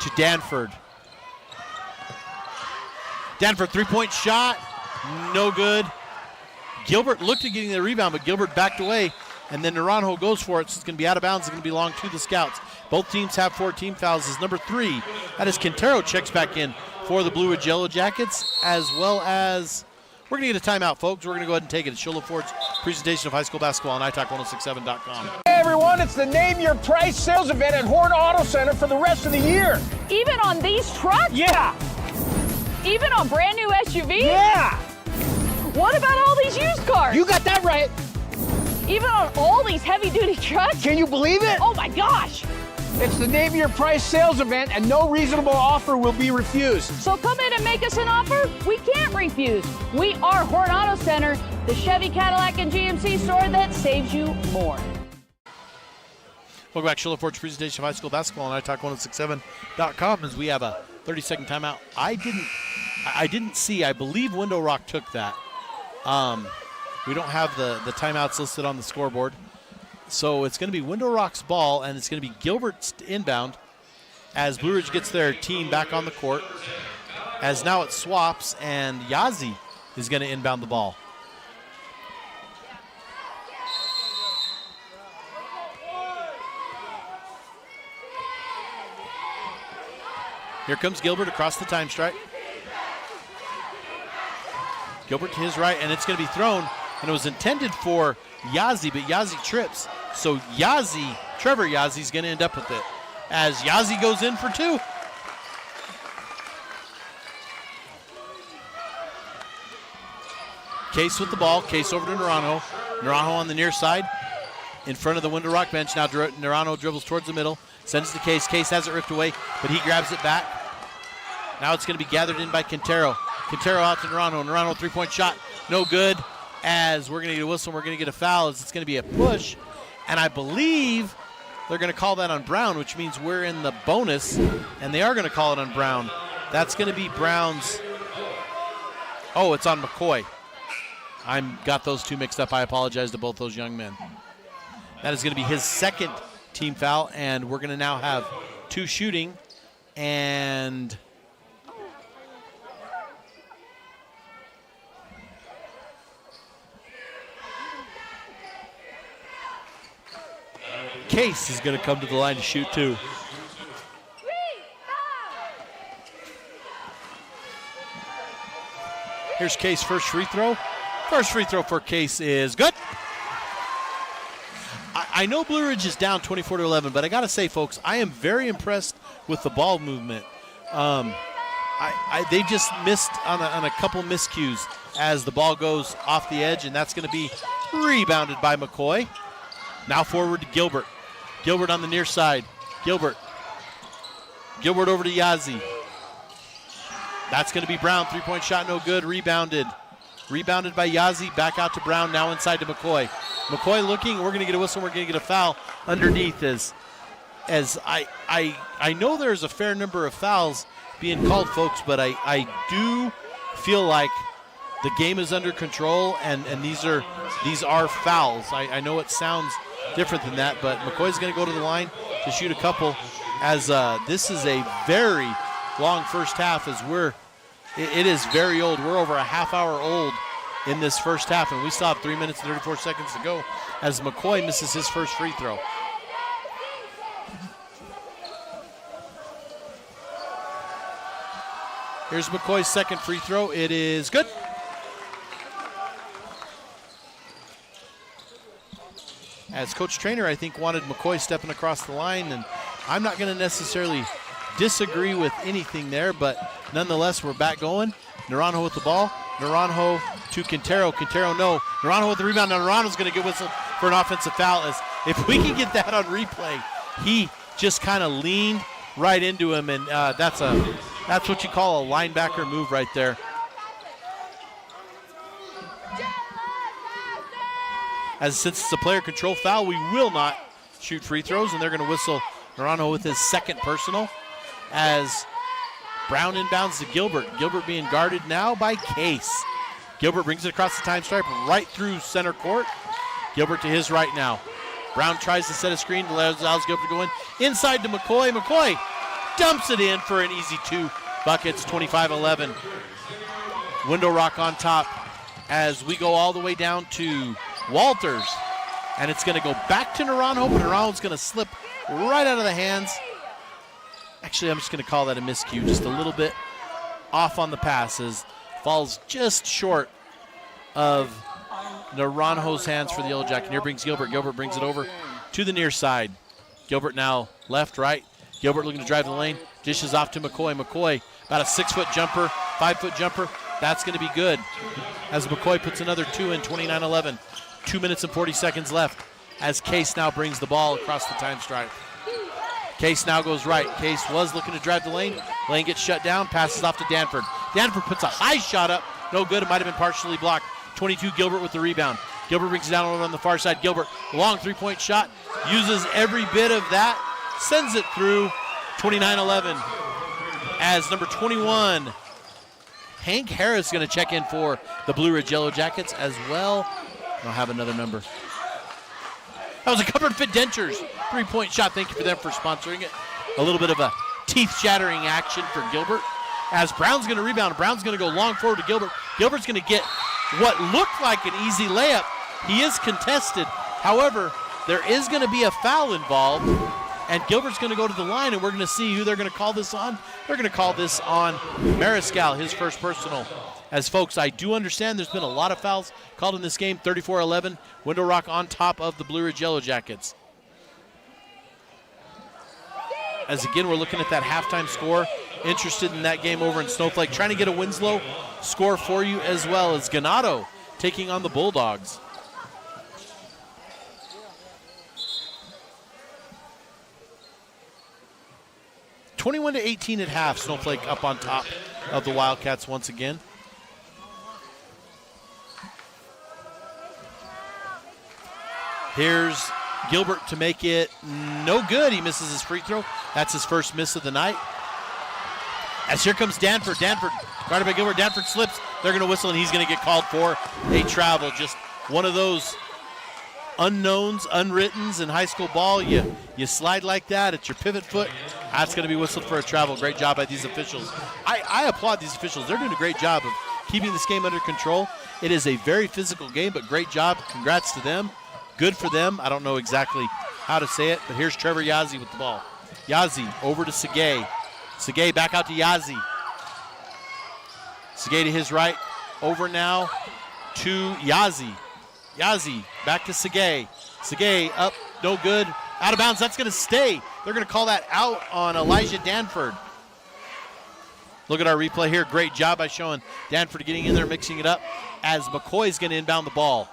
S2: to Danford. Danford, three-point shot, no good. Gilbert looked at getting the rebound, but Gilbert backed away, and then Naranjo goes for it, so it's going to be out of bounds. It's going to belong to the Scouts. Both teams have 4 team fouls. As number 3, that is Quintero, checks back in for the Blue Ridge Yellow Jackets, as well as we're going to get a timeout, folks. We're going to go ahead and take it. It's Shola Ford's presentation of high school basketball on italk1067.com.
S10: Hey everyone, it's the Name Your Price sales event at Horn Auto Center for the rest of the year.
S11: Even on these trucks?
S10: Yeah.
S11: Even on brand new SUVs?
S10: Yeah.
S11: What about all these used cars?
S10: You got that right.
S11: Even on all these heavy-duty trucks?
S10: Can you believe it?
S11: Oh my gosh.
S10: It's the Name Your Price sales event and no reasonable offer will be refused.
S11: So come in and make us an offer we can't refuse. We are Horn Auto Center, the Chevy, Cadillac, and GMC store that saves you more.
S2: Welcome back to Shola Ford's presentation of high school basketball on italk1067.com as we have a 30-second timeout. I didn't see. I believe Window Rock took that. We don't have the timeouts listed on the scoreboard. So it's going to be Window Rock's ball, and it's going to be Gilbert's inbound as Blue Ridge gets their team back on the court. As now it swaps, and Yazi is going to inbound the ball. Here comes Gilbert across the time stripe. Gilbert to his right, and it's going to be thrown, and it was intended for Yazi, but Yazi trips. So Trevor Yazi is going to end up with it as Yazi goes in for 2. Case with the ball. Case over to Naranjo. Naranjo on the near side in front of the Window Rock bench. Now Naranjo dribbles towards the middle. Sends it to Case. Case has it ripped away, but he grabs it back. Now it's going to be gathered in by Quintero. Quintero out to Naranjo. Naranjo three-point shot, no good. As we're going to get a whistle, we're going to get a foul. As it's going to be a push, and I believe they're going to call that on Brown, which means we're in the bonus, and they are going to call it on Brown. That's going to be Brown's. Oh, it's on McCoy. I got those two mixed up. I apologize to both those young men. That is going to be his second team foul, and we're going to now have two shooting, and Case is going to come to the line to shoot too. Here's Case first free throw. First free throw for Case is good. I know Blue Ridge is down 24-11, but I got to say, folks, I am very impressed with the ball movement. They just missed on a couple miscues as the ball goes off the edge, and that's going to be rebounded by McCoy. Now forward to Gilbert. Gilbert on the near side. Gilbert over to Yazzie. That's going to be Brown. Three-point shot, no good. Rebounded by Yazzie. Back out to Brown. Now inside to McCoy. McCoy looking. We're going to get a whistle. We're going to get a foul underneath. As I know there's a fair number of fouls being called, folks, but I do feel like the game is under control, and these are fouls. I know it sounds different than that, but McCoy's going to go to the line to shoot a couple, as this is a very long first half. It is very old. We're over a half hour old in this first half, and we still have 3 minutes and 34 seconds to go as McCoy misses his first free throw. Here's McCoy's second free throw. It is good. As Coach Trainer, I think, wanted McCoy stepping across the line, and I'm not going to necessarily disagree with anything there, but nonetheless, we're back going. Naranjo with the ball. Naranjo to Quintero. Quintero, no. Naranjo with the rebound. Now Naranjo's going to get whistled for an offensive foul. As if we can get that on replay, he just kind of leaned right into him, and that's what you call a linebacker move right there. As since it's a player control foul, we will not shoot free throws, and they're going to whistle Naranjo with his second personal as Brown inbounds to Gilbert. Gilbert being guarded now by Case. Gilbert brings it across the time stripe right through center court. Gilbert to his right now. Brown tries to set a screen, allows Gilbert to go in. Inside to McCoy. McCoy dumps it in for an easy two buckets, 25-11. Window Rock on top as we go all the way down to Walters. And it's going to go back to Naranjo, but Naranjo's going to slip right out of the hands. Actually, I'm just going to call that a miscue, just a little bit off on the passes. Falls just short of Naranjo's hands for the Yellow Jacket. Here brings Gilbert. Gilbert brings it over to the near side. Gilbert now left, right. Gilbert looking to drive the lane. Dishes off to McCoy. McCoy, about a 6-foot jumper, 5-foot jumper. That's going to be good. As McCoy puts another two in, 29-11. 2 minutes and 40 seconds left as Case now brings the ball across the time stripe. Case now goes right. Case was looking to drive the lane. Lane gets shut down, passes off to Danford. Danford puts a high shot up. No good. It might have been partially blocked. 22, Gilbert with the rebound. Gilbert brings it down over on the far side. Gilbert, long three-point shot. Uses every bit of that. Sends it through. 29-11. As number 21, Hank Harris, is going to check in for the Blue Ridge Yellow Jackets as well. I'll have another number. That was a Comfort Fit Dentures three-point shot. Thank you for them for sponsoring it. A little bit of a teeth-shattering action for Gilbert. As Brown's going to rebound. Brown's going to go long forward to Gilbert. Gilbert's going to get what looked like an easy layup. He is contested. However, there is going to be a foul involved, and Gilbert's going to go to the line, and we're going to see who they're going to call this on. They're going to call this on Mariscal, his first personal. As folks, I do understand there's been a lot of fouls called in this game. 34-11, Window Rock on top of the Blue Ridge Yellow Jackets. As again, we're looking at that halftime score. Interested in that game over in Snowflake. Trying to get a Winslow score for you as well as Ganado taking on the Bulldogs. 21-18 at half. Snowflake up on top of the Wildcats once again. Here's Gilbert to make it no good. He misses his free throw. That's his first miss of the night. As here comes Danford. Danford guarded by Gilbert. Danford slips. They're going to whistle, and he's going to get called for a travel. Just one of those unknowns, unwrittens in high school ball. You slide like that. It's your pivot foot. That's going to be whistled for a travel. Great job by these officials. I applaud these officials. They're doing a great job of keeping this game under control. It is a very physical game, but great job. Congrats to them. Good for them. I don't know exactly how to say it, but here's Trevor Yazzie with the ball. Yazzie over to Segay. Segay back out to Yazzie. Segay to his right. Over now to Yazzie. Yazzie back to Segay. Segay up, no good. Out of bounds, that's going to stay. They're going to call that out on Elijah Danford. Look at our replay here. Great job by showing Danford getting in there, mixing it up, as McCoy's going to inbound the ball.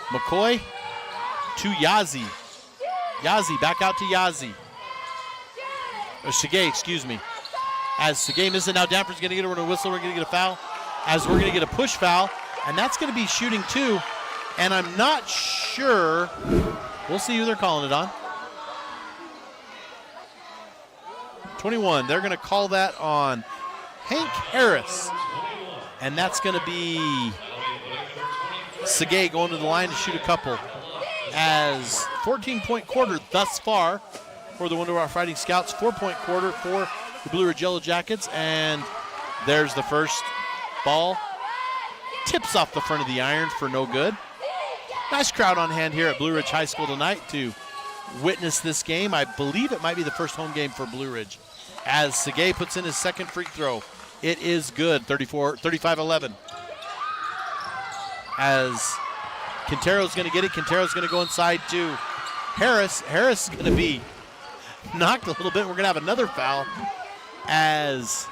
S2: McCoy to Yazzie. Yazzie back out to Yazzie. Or Segay, excuse me. As Segay misses it, now Danford's going to get a whistle. We're going to get a foul. As we're going to get a push foul. And that's going to be shooting 2. And I'm not sure. We'll see who they're calling it on. 21. They're going to call that on Hank Harris. And that's going to be Segay going to the line to shoot a couple. As 14-point quarter thus far for the Window Rock Fighting Scouts. 4-point quarter for the Blue Ridge Yellow Jackets. And there's the first ball. Tips off the front of the iron for no good. Nice crowd on hand here at Blue Ridge High School tonight to witness this game. I believe it might be the first home game for Blue Ridge. As Segay puts in his second free throw. It is good, 35-11. As Quintero's going to get it. Quintero's going to go inside to Harris. Harris is going to be knocked a little bit. We're going to have another foul as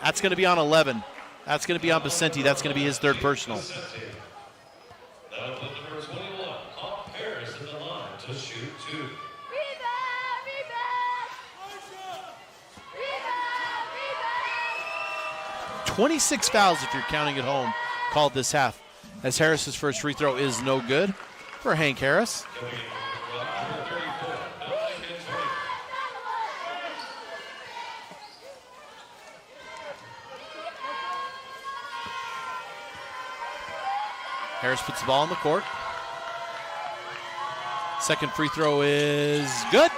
S2: that's going to be on 11. That's going to be on Vicente. That's going to be his third personal.
S12: That'll put number 21, Harris, in the line to shoot 2.
S2: 26 fouls, if you're counting at home, called this half, as Harris's first free throw is no good for Hank Harris. Harris puts the ball on the court. Second free throw is good.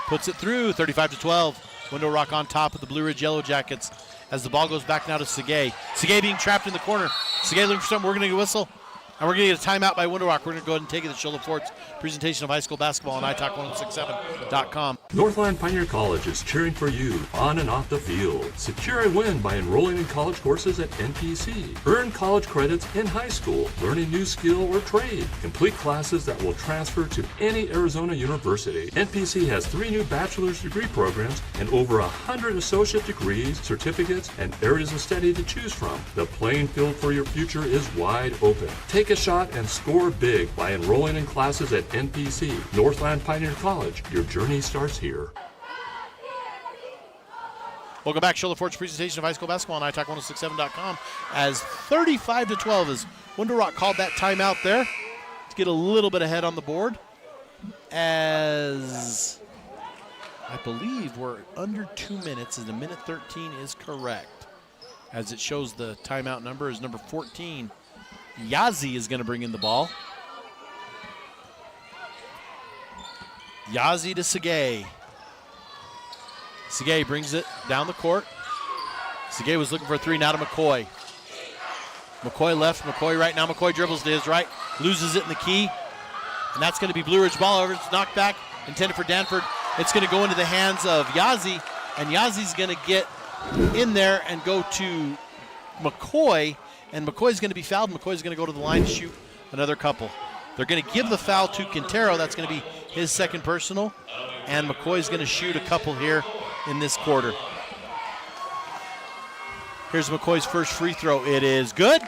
S2: Puts it through, 35-12. Window Rock on top of the Blue Ridge Yellow Jackets as the ball goes back now to Segay. Segay being trapped in the corner. Segay looking for something. We're going to get a whistle. And we're going to get a timeout by Window Rock. We're going to go ahead and take it to Shola Fort's presentation of high school basketball on italk1067.com.
S13: Northland Pioneer College is cheering for you on and off the field. Secure a win by enrolling in college courses at NPC. Earn college credits in high school, learn a new skill or trade. Complete classes that will transfer to any Arizona university. NPC has 3 new bachelor's degree programs and over 100 associate degrees, certificates, and areas of study to choose from. The playing field for your future is wide open. Take a shot and score big by enrolling in classes at NPC, Northland Pioneer College. Your journey starts here.
S2: Welcome back. Shola Fort's presentation of high school basketball on italk1067.com as 35-12 as Window Rock called that timeout there to get a little bit ahead on the board. As I believe we're under 2 minutes and the minute 13 is correct. As it shows the timeout number is number 14. Yazzie is going to bring in the ball. Yazzie to Segay. Segay brings it down the court. Segay was looking for a 3, now to McCoy. McCoy left, McCoy right. Now McCoy dribbles to his right, loses it in the key. And that's going to be Blue Ridge ball over. It's knocked back, intended for Danford. It's going to go into the hands of Yazzie, and Yazzie's going to get in there and go to McCoy. And McCoy's going to be fouled. McCoy's going to go to the line to shoot another couple. They're going to give the foul to Quintero. That's going to be his second personal. And McCoy's going to shoot a couple here in this quarter. Here's McCoy's first free throw. It is good.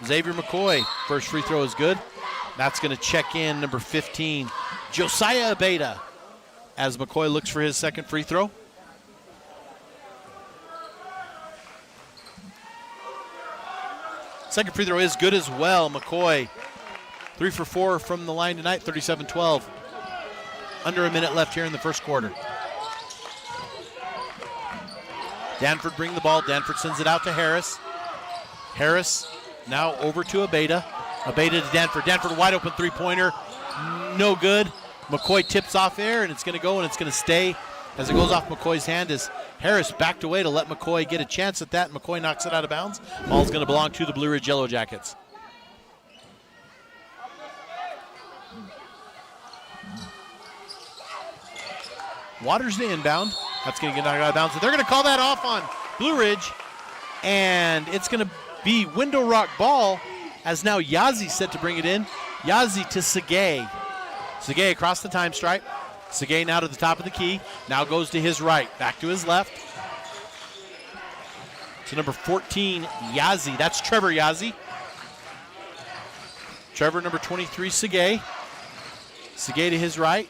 S2: Xavier McCoy, first free throw is good. That's going to check in number 15, Josiah Abeda, as McCoy looks for his second free throw. Second free throw is good as well. McCoy, 3 for 4 from the line tonight, 37-12. Under a minute left here in the first quarter. Danford bring the ball. Danford sends it out to Harris. Harris now over to Abeda. Abeda to Danford. Danford wide open three-pointer. No good. McCoy tips off air, and it's going to go, and it's going to stay as it goes off McCoy's hand as Harris backed away to let McCoy get a chance at that. McCoy knocks it out of bounds. Ball's going to belong to the Blue Ridge Yellow Jackets. Waters to inbound. That's going to get knocked out of bounds. So they're going to call that off on Blue Ridge, and it's going to be Window Rock ball as now Yazzie set to bring it in. Yazzie to Segay. Segay across the time stripe. Segay now to the top of the key. Now goes to his right. Back to his left. To number 14, Yazzie. That's Trevor Yazzie. Trevor, number 23, Segay. Segay to his right.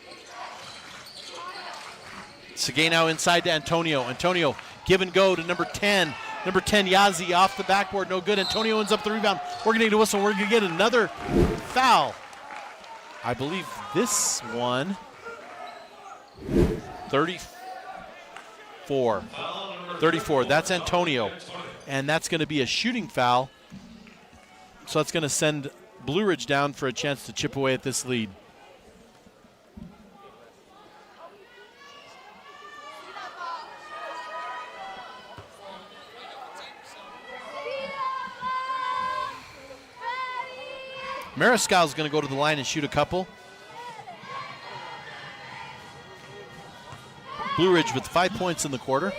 S2: Segay now inside to Antonio. Antonio, give and go to number 10. Number 10, Yazzie off the backboard. No good. Antonio ends up the rebound. We're going to get a whistle. We're going to get another foul. I believe this one, 34. 34. That's Antonio. And that's going to be a shooting foul. So that's going to send Blue Ridge down for a chance to chip away at this lead. Mariscal is going to go to the line and shoot a couple. Blue Ridge with 5 points in the quarter.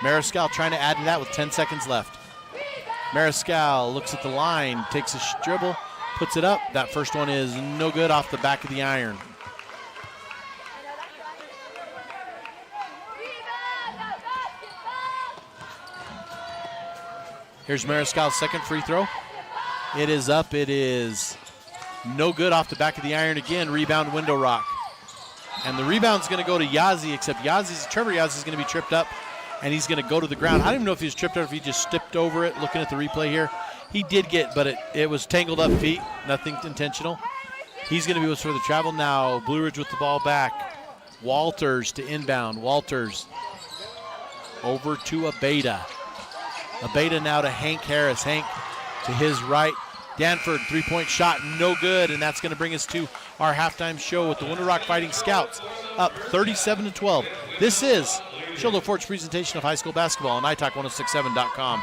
S2: Mariscal trying to add to that with 10 seconds left. Mariscal looks at the line, takes a dribble, puts it up. That first one is no good, off the back of the iron. Here's Mariscal's second free throw. It is up. It is no good, off the back of the iron again. Rebound, Window Rock. And the rebound's going to go to Yazzie, except Trevor Yazzie's going to be tripped up, and he's going to go to the ground. I don't even know if he was tripped up, if he just stepped over it. Looking at the replay here, he did get, but it was tangled up feet. Nothing intentional. He's going to be what's for the travel now. Blue Ridge with the ball back. Walters to inbound. Walters over to Abeda. Abeda now to Hank Harris. Hank to his right. Danford, three-point shot, no good, and that's going to bring us to our halftime show with the Window Rock Fighting Scouts up 37-12. This is Show Low Fort's presentation of high school basketball on italk1067.com.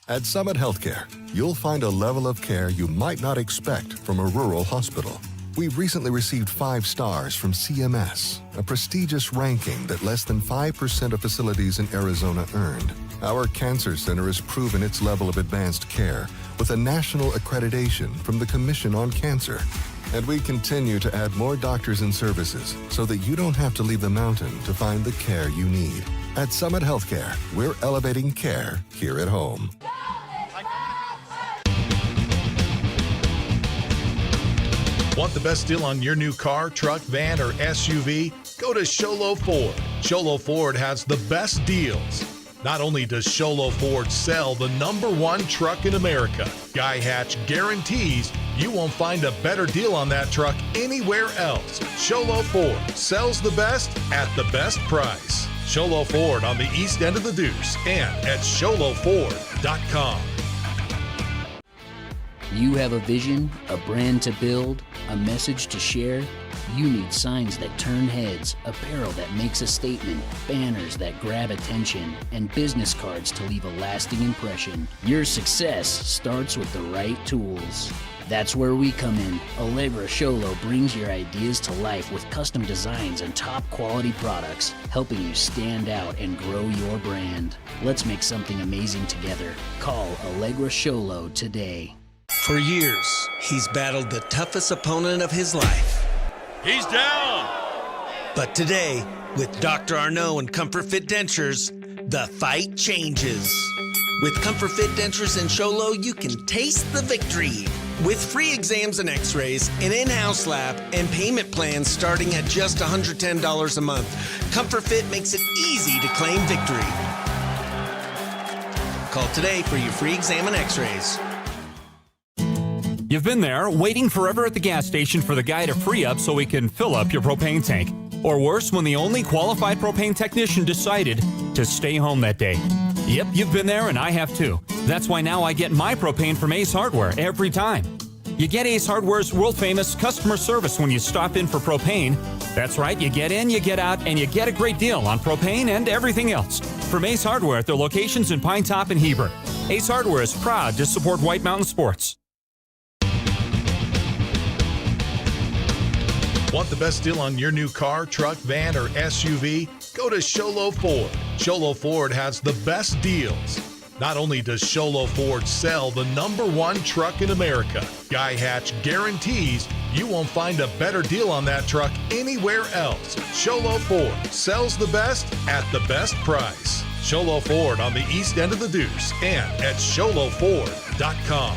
S14: At Summit Healthcare, you'll find a level of care you might not expect from a rural hospital. We've recently received 5 stars from CMS, a prestigious ranking that less than 5% of facilities in Arizona earned. Our cancer center has proven its level of advanced care with a national accreditation from the Commission on Cancer. And we continue to add more doctors and services so that you don't have to leave the mountain to find the care you need. At Summit Healthcare, we're elevating care here at home.
S3: Want the best deal on your new car, truck, van, or SUV? Go to Sholo Ford. Sholo Ford has the best deals. Not only does Sholo Ford sell the #1 truck in America, Guy Hatch guarantees you won't find a better deal on that truck anywhere else. Sholo Ford sells the best at the best price. Sholo Ford on the east end of the Deuce and at SholoFord.com.
S4: You have a vision, a brand to build, a message to share? You need signs that turn heads, apparel that makes a statement, banners that grab attention, and business cards to leave a lasting impression. Your success starts with the right tools. That's where we come in. Allegra Sholo brings your ideas to life with custom designs and top quality products, helping you stand out and grow your brand. Let's make something amazing together. Call Allegra Sholo today.
S5: For years, he's battled the toughest opponent of his life.
S12: He's down!
S5: But today, with Dr. Arnaud and Comfort Fit Dentures, the fight changes. With Comfort Fit Dentures and Sholo, you can taste the victory. With free exams and x-rays, an in-house lab, and payment plans starting at just $110 a month, Comfort Fit makes it easy to claim victory. Call today for your free exam and x-rays.
S6: You've been there, waiting forever at the gas station for the guy to free up so he can fill up your propane tank. Or worse, when the only qualified propane technician decided to stay home that day. Yep, you've been there, and I have too. That's why now I get my propane from Ace Hardware every time. You get Ace Hardware's world-famous customer service when you stop in for propane. That's right, you get in, you get out, and you get a great deal on propane and everything else. From Ace Hardware at their locations in Pine Top and Heber. Ace Hardware is proud to support White Mountain Sports.
S3: Want the best deal on your new car, truck, van, or SUV? Go to Sholo Ford. Sholo Ford has the best deals. Not only does Sholo Ford sell the #1 truck in America, Guy Hatch guarantees you won't find a better deal on that truck anywhere else. Sholo Ford sells the best at the best price. Sholo Ford on the east end of the Deuce and at SholoFord.com.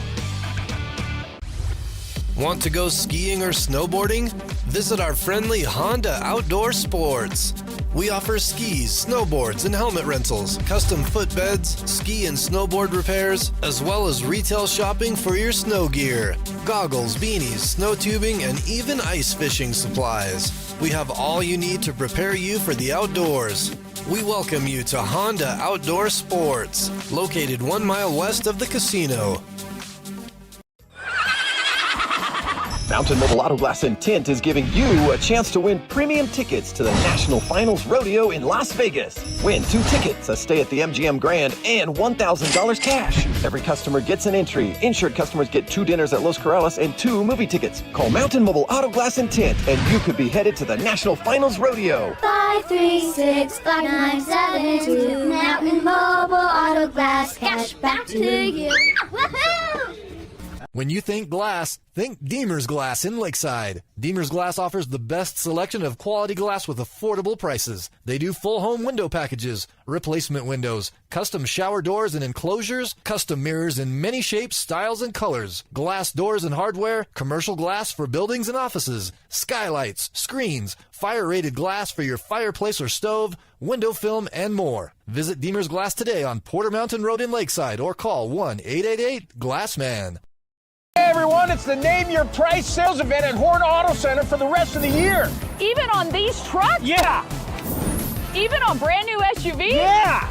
S7: Want to go skiing or snowboarding? Visit our friendly Honda Outdoor Sports. We offer skis, snowboards, and helmet rentals, custom footbeds, ski and snowboard repairs, as well as retail shopping for your snow gear, goggles, beanies, snow tubing, and even ice fishing supplies. We have all you need to prepare you for the outdoors. We welcome you to Honda Outdoor Sports, located 1 mile west of the casino.
S8: Mountain Mobile Auto Glass and Tint is giving you a chance to win premium tickets to the National Finals Rodeo in Las Vegas. Win 2 tickets, a stay at the MGM Grand, and $1,000 cash. Every customer gets an entry. Insured customers get 2 dinners at Los Corrales and 2 movie tickets. Call Mountain Mobile Auto Glass and Tint, and you could be headed to the National Finals Rodeo.
S9: 536-5972. Mountain Mobile Auto Glass. Cash back to you. Woohoo!
S15: When you think glass, think Deemer's Glass in Lakeside. Deemer's Glass offers the best selection of quality glass with affordable prices. They do full home window packages, replacement windows, custom shower doors and enclosures, custom mirrors in many shapes, styles, and colors, glass doors and hardware, commercial glass for buildings and offices, skylights, screens, fire-rated glass for your fireplace or stove, window film, and more. Visit Deemer's Glass today on Porter Mountain Road in Lakeside or call 1-888-GLASSMAN.
S10: Hey everyone, it's the Name Your Price sales event at Horn Auto Center for the rest of the year.
S11: Even on these trucks?
S10: Yeah.
S11: Even on brand new SUVs?
S10: Yeah.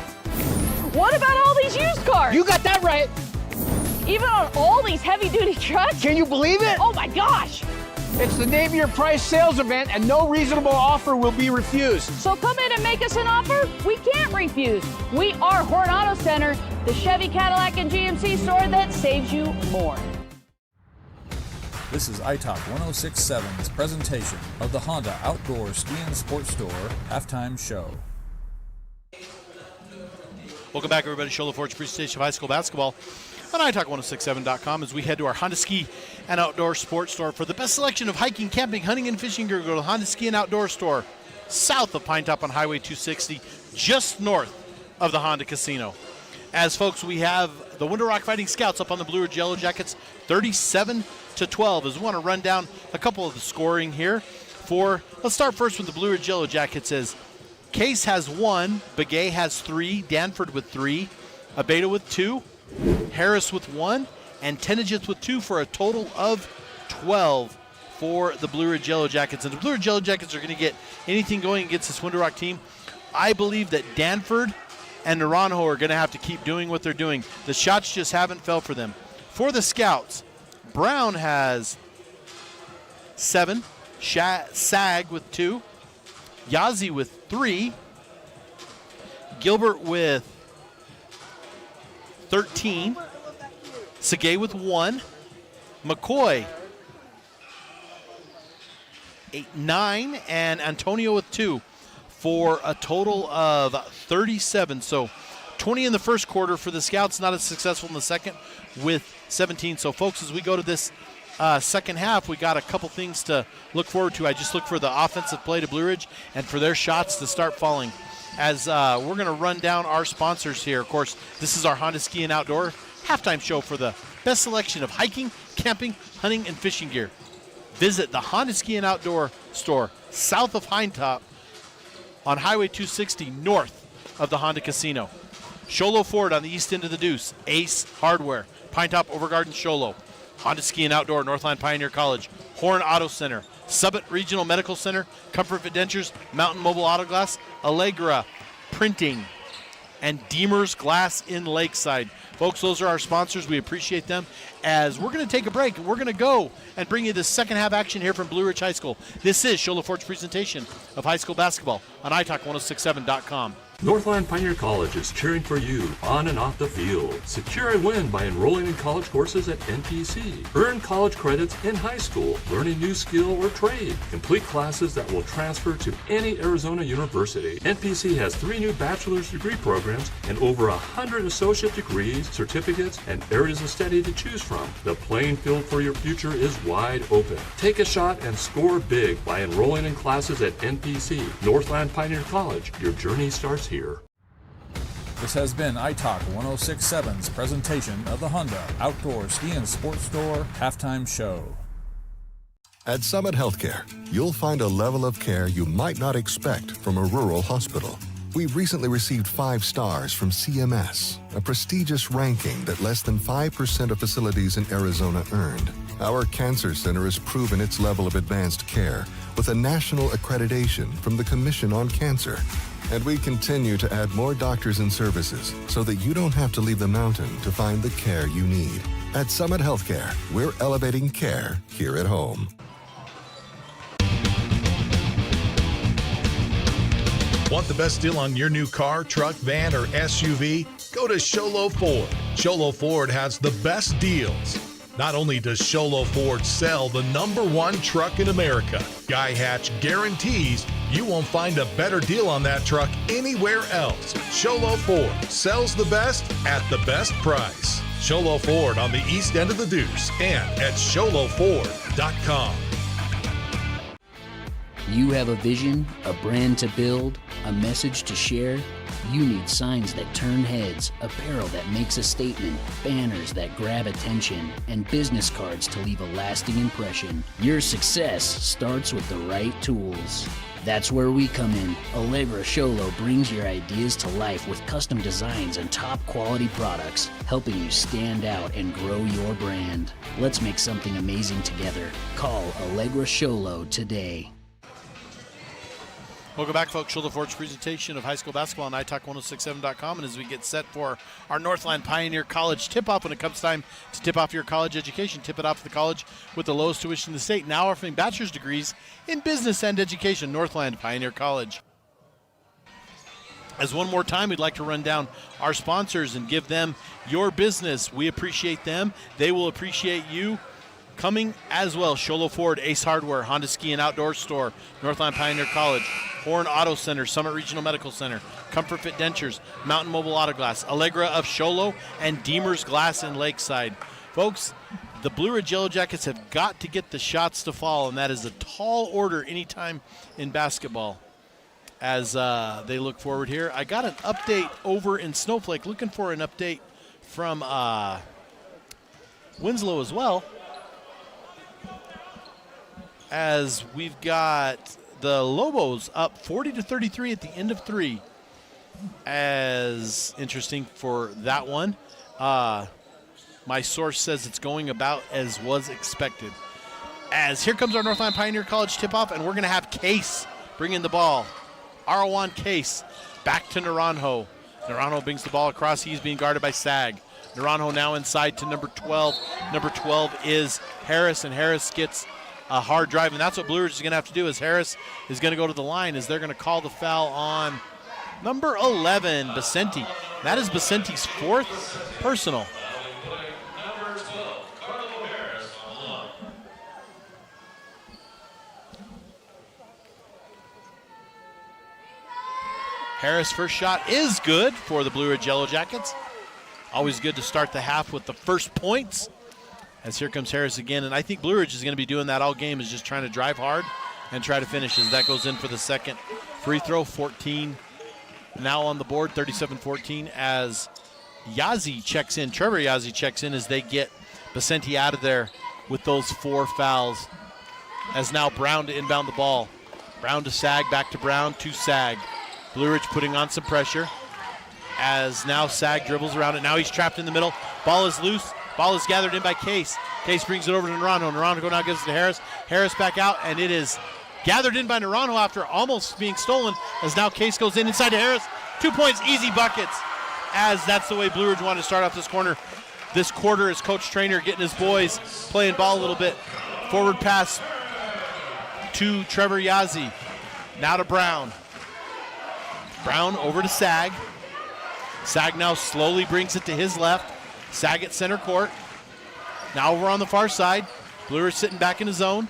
S11: What about all these used cars?
S10: You got that right.
S11: Even on all these heavy-duty trucks?
S10: Can you believe it?
S11: Oh my gosh.
S10: It's the Name Your Price sales event and no reasonable offer will be refused.
S11: So come in and make us an offer we can't refuse. We are Horn Auto Center, the Chevy, Cadillac, and GMC store that saves you more.
S1: This is iTalk 106.7's presentation of the Honda Outdoor Ski and Sports Store halftime show.
S2: Welcome back, everybody. Sholo Ford's presentation of high school basketball on iTalk1067.com as we head to our Honda Ski and Outdoor Sports Store. For the best selection of hiking, camping, hunting, and fishing gear, go to Honda Ski and Outdoor Store, south of Pine Top on Highway 260, just north of the Honda Casino. As folks, we have the Window Rock Fighting Scouts up on the Blue Ridge Yellow Jackets, 37-12. As we want to run down a couple of the scoring here. Let's start first with the Blue Ridge Yellow Jackets. As Case has 1, Begay has 3, Danford with 3, Abeta with 2, Harris with 1, and Tenegith with 2 for a total of 12 for the Blue Ridge Yellow Jackets. And the Blue Ridge Yellow Jackets are going to get anything going against this Window Rock team. I believe that Danford and Naranjo are going to have to keep doing what they're doing. The shots just haven't fell for them. For the Scouts, Brown has 7, Sag with 2, Yazzie with 3, Gilbert with 13, Segay with 1, McCoy 9, and Antonio with 2 for a total of 37. So 20 in the first quarter for the Scouts, not as successful in the second with 17. So folks, as we go to this second half, we got a couple things to look forward to. I just look for the offensive play to Blue Ridge and for their shots to start falling. as we're going to run down our sponsors here. Of course, this is our Honda Ski and Outdoor halftime show for the best selection of hiking, camping, hunting, and fishing gear. Visit the Honda Ski and Outdoor store south of Hindtop on Highway 260 north of the Honda Casino. Sholo Ford on the east end of the Deuce. Ace Hardware, Pinetop, Overgarden, Sholo. Honda Ski and Outdoor, Northland Pioneer College. Horn Auto Center, Summit Regional Medical Center, Comfort Fit Dentures, Mountain Mobile Auto Glass, Allegra Printing, and Deemer's Glass in Lakeside. Folks, those are our sponsors. We appreciate them. As we're going to take a break, we're going to go and bring you the second half action here from Blue Ridge High School. This is Sholo Ford's presentation of high school basketball on iTalk1067.com.
S13: Northland Pioneer College is cheering for you on and off the field. Secure a win by enrolling in college courses at NPC. Earn college credits in high school, learn a new skill or trade. Complete classes that will transfer to any Arizona university. NPC has 3 new bachelor's degree programs and over 100 associate degrees, certificates, and areas of study to choose from. The playing field for your future is wide open. Take a shot and score big by enrolling in classes at NPC. Northland Pioneer College. Your journey starts here.
S1: This has been iTalk 1067's presentation of the Honda Outdoor Ski and Sports Store halftime show.
S14: At Summit Healthcare, you'll find a level of care you might not expect from a rural hospital. We've recently received 5 stars from CMS, a prestigious ranking that less than 5% of facilities in Arizona earned. Our cancer center has proven its level of advanced care with a national accreditation from the Commission on Cancer. And we continue to add more doctors and services so that you don't have to leave the mountain to find the care you need. At Summit Healthcare, we're elevating care here at home.
S3: Want the best deal on your new car, truck, van, or SUV? Go to Sholo Ford. Sholo Ford has the best deals. Not only does Sholo Ford sell the #1 truck in America, Guy Hatch guarantees you won't find a better deal on that truck anywhere else. Sholo Ford sells the best at the best price. Sholo Ford on the east end of the Deuce and at SholoFord.com.
S4: You have a vision, a brand to build, a message to share? You need signs that turn heads, apparel that makes a statement, banners that grab attention, and business cards to leave a lasting impression. Your success starts with the right tools. That's where we come in. Allegra Sholo brings your ideas to life with custom designs and top quality products, helping you stand out and grow your brand. Let's make something amazing together. Call Allegra Sholo today.
S2: Welcome back, folks. Sholo Ford's presentation of high school basketball on iTalk1067.com. And as we get set for our Northland Pioneer College tip-off, when it comes time to tip off your college education, tip it off to the college with the lowest tuition in the state, now offering bachelor's degrees in business and education, Northland Pioneer College. As one more time, we'd like to run down our sponsors and give them your business. We appreciate them. They will appreciate you. Coming as well, Sholo Ford, Ace Hardware, Honda Ski and Outdoor Store, Northland Pioneer College, Horn Auto Center, Summit Regional Medical Center, Comfort Fit Dentures, Mountain Mobile Auto Glass, Allegra of Sholo, and Deemer's Glass in Lakeside. Folks, the Blue Ridge Yellow Jackets have got to get the shots to fall, and that is a tall order anytime in basketball. As they look forward here, I got an update over in Snowflake, looking for an update from Winslow as well. As we've got the Lobos up 40-33 at the end of 3. As interesting for that one. My source says it's going about as was expected. As here comes our Northland Pioneer College tip-off, and we're going to have Case bring in the ball. Arawan Case back to Naranjo. Naranjo brings the ball across. He's being guarded by Sag. Naranjo now inside to number 12. Number 12 is Harris, and Harris gets a hard drive, and that's what Blue Ridge is going to have to do. Is Harris is going to go to the line as they're going to call the foul on number 11, Basenti. That is Basenti's 4th personal. Harris' first shot is good for the Blue Ridge Yellow Jackets. Always good to start the half with the first points. As here comes Harris again, and I think Blue Ridge is going to be doing that all game, is just trying to drive hard and try to finish as that goes in for the second free throw. 14 now on the board, 37-14, as Yazzie checks in. Trevor Yazzie checks in as they get Vicente out of there with those 4 fouls. As now Brown to inbound the ball. Brown to Sag, back to Brown to Sag. Blue Ridge putting on some pressure as now Sag dribbles around it. Now he's trapped in the middle. Ball is loose. Ball is gathered in by Case. Case brings it over to Naranjo. Naranjo now gives it to Harris. Harris back out, and it is gathered in by Naranjo after almost being stolen, as now Case goes in inside to Harris. 2 points, easy buckets, as that's the way Blue Ridge wanted to start off this quarter as Coach Trainer getting his boys playing ball a little bit. Forward pass to Trevor Yazzie. Now to Brown. Brown over to Sag. Sag now slowly brings it to his left. Sag at center court. Now over on the far side. Blue Ridge sitting back in his zone.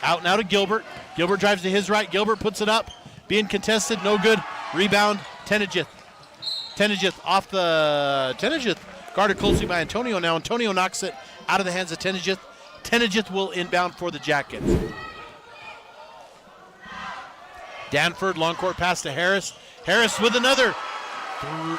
S2: Out now to Gilbert. Gilbert drives to his right. Gilbert puts it up. Being contested, no good. Rebound, Tenejith. Tenejith guarded closely by Antonio. Now Antonio knocks it out of the hands of Tenejith. Tenejith will inbound for the Jackets. Danford, long court pass to Harris. Harris with another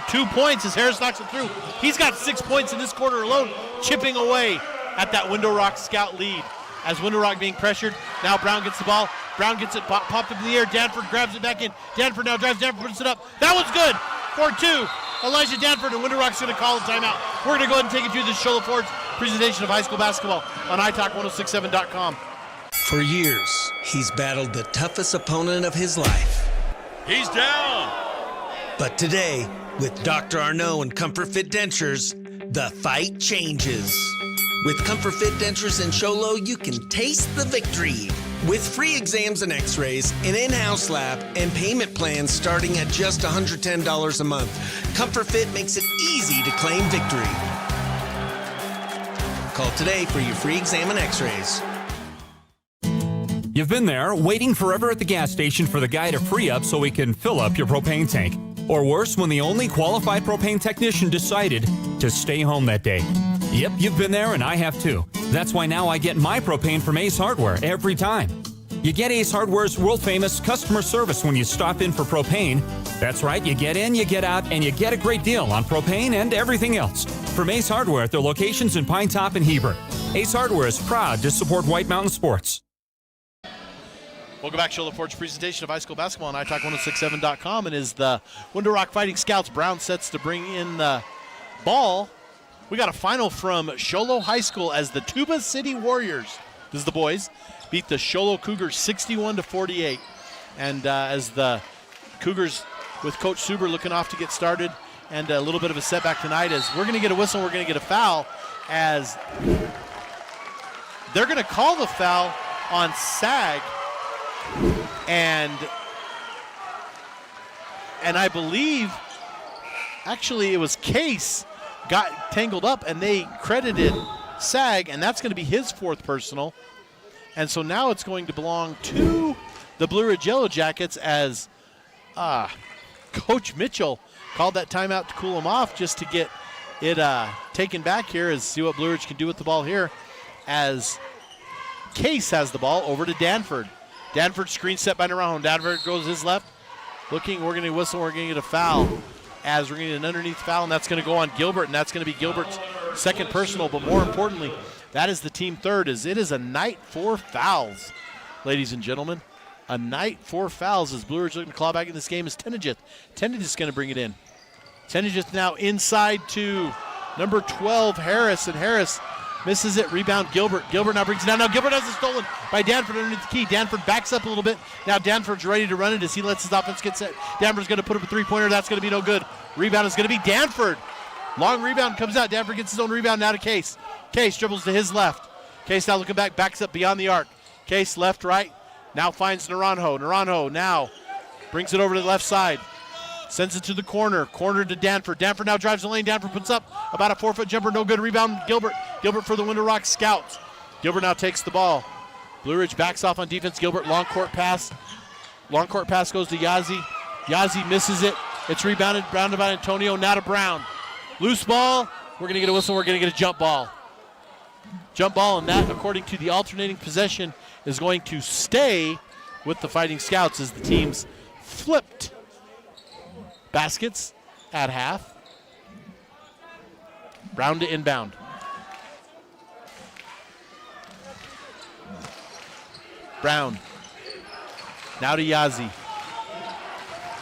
S2: 2 points as Harris knocks it through. He's got 6 points in this quarter alone, chipping away at that Window Rock Scout lead. As Window Rock being pressured, now Brown gets the ball. Brown gets it popped up in the air. Danford grabs it back in. Danford now drives. Danford puts it up. That one's good. 4-2. Elijah Danford, and Window Rock's going to call a timeout. We're going to go ahead and take you through this Shola Ford's presentation of high school basketball on italk1067.com.
S5: For years, he's battled the toughest opponent of his life.
S12: He's down.
S5: But today, with Dr. Arnaud and Comfort Fit Dentures, the fight changes. With Comfort Fit Dentures and Sholo, you can taste the victory. With free exams and x-rays, an in-house lab, and payment plans starting at just $110 a month, Comfort Fit makes it easy to claim victory. Call today for your free exam and x-rays.
S6: You've been there, waiting forever at the gas station for the guy to free up so he can fill up your propane tank. Or worse, when the only qualified propane technician decided to stay home that day. Yep, you've been there, and I have too. That's why now I get my propane from Ace Hardware every time. You get Ace Hardware's world-famous customer service when you stop in for propane. That's right, you get in, you get out, and you get a great deal on propane and everything else. From Ace Hardware at their locations in Pine Top and Heber. Ace Hardware is proud to support White Mountain Sports.
S2: Welcome back to Shola Ford's presentation of high school basketball on italk1067.com. And is the Window Rock Fighting Scouts. Brown sets to bring in the ball. We got a final from Sholo High School as the Tuba City Warriors, this is the boys, beat the Sholo Cougars 61-48. And as the Cougars with Coach Suber looking off to get started, and a little bit of a setback tonight, as we're going to get a whistle, we're going to get a foul, as they're going to call the foul on Sag. And I believe, actually, it was Case got tangled up, and they credited Sag, and that's going to be his 4th personal. And so now it's going to belong to the Blue Ridge Yellow Jackets, as Coach Mitchell called that timeout to cool him off, just to get it taken back here, as see what Blue Ridge can do with the ball here, as Case has the ball over to Danford. Danford screen set by Naranjo. Danford goes his left. Looking, we're going to whistle, we're going to get a foul, as we're going to get an underneath foul, and that's going to go on Gilbert, and that's going to be Gilbert's 2nd personal. But more importantly, that is the team 3rd, as it is a night for fouls, ladies and gentlemen. A night for fouls, as Blue Ridge looking to claw back in this game, is Tenejith. Tenejith's going to bring it in. Tenejith now inside to number 12, Harris, and Harris misses it. Rebound, Gilbert. Gilbert now brings it down. Now Gilbert has it stolen by Danford underneath the key. Danford backs up a little bit. Now Danford's ready to run it as he lets his offense get set. Danford's going to put up a 3-pointer. That's going to be no good. Rebound is going to be Danford. Long rebound comes out. Danford gets his own rebound now to Case. Case dribbles to his left. Case now looking back, backs up beyond the arc. Case left, right. Now finds Naranjo. Naranjo now brings it over to the left side. Sends it to the corner. Corner to Danford. Danford now drives the lane. Danford puts up about a 4-foot jumper. No good. Rebound, Gilbert. Gilbert for the Window Rock Scouts. Gilbert now takes the ball. Blue Ridge backs off on defense. Gilbert, long court pass. Long court pass goes to Yazzie. Yazzie misses it. It's rebounded by Antonio. Now to Brown. Loose ball. We're going to get a whistle. We're going to get a jump ball. Jump ball, and that, according to the alternating possession, is going to stay with the Fighting Scouts as the teams flipped baskets at half. Brown to inbound. Brown. Now to Yazzie.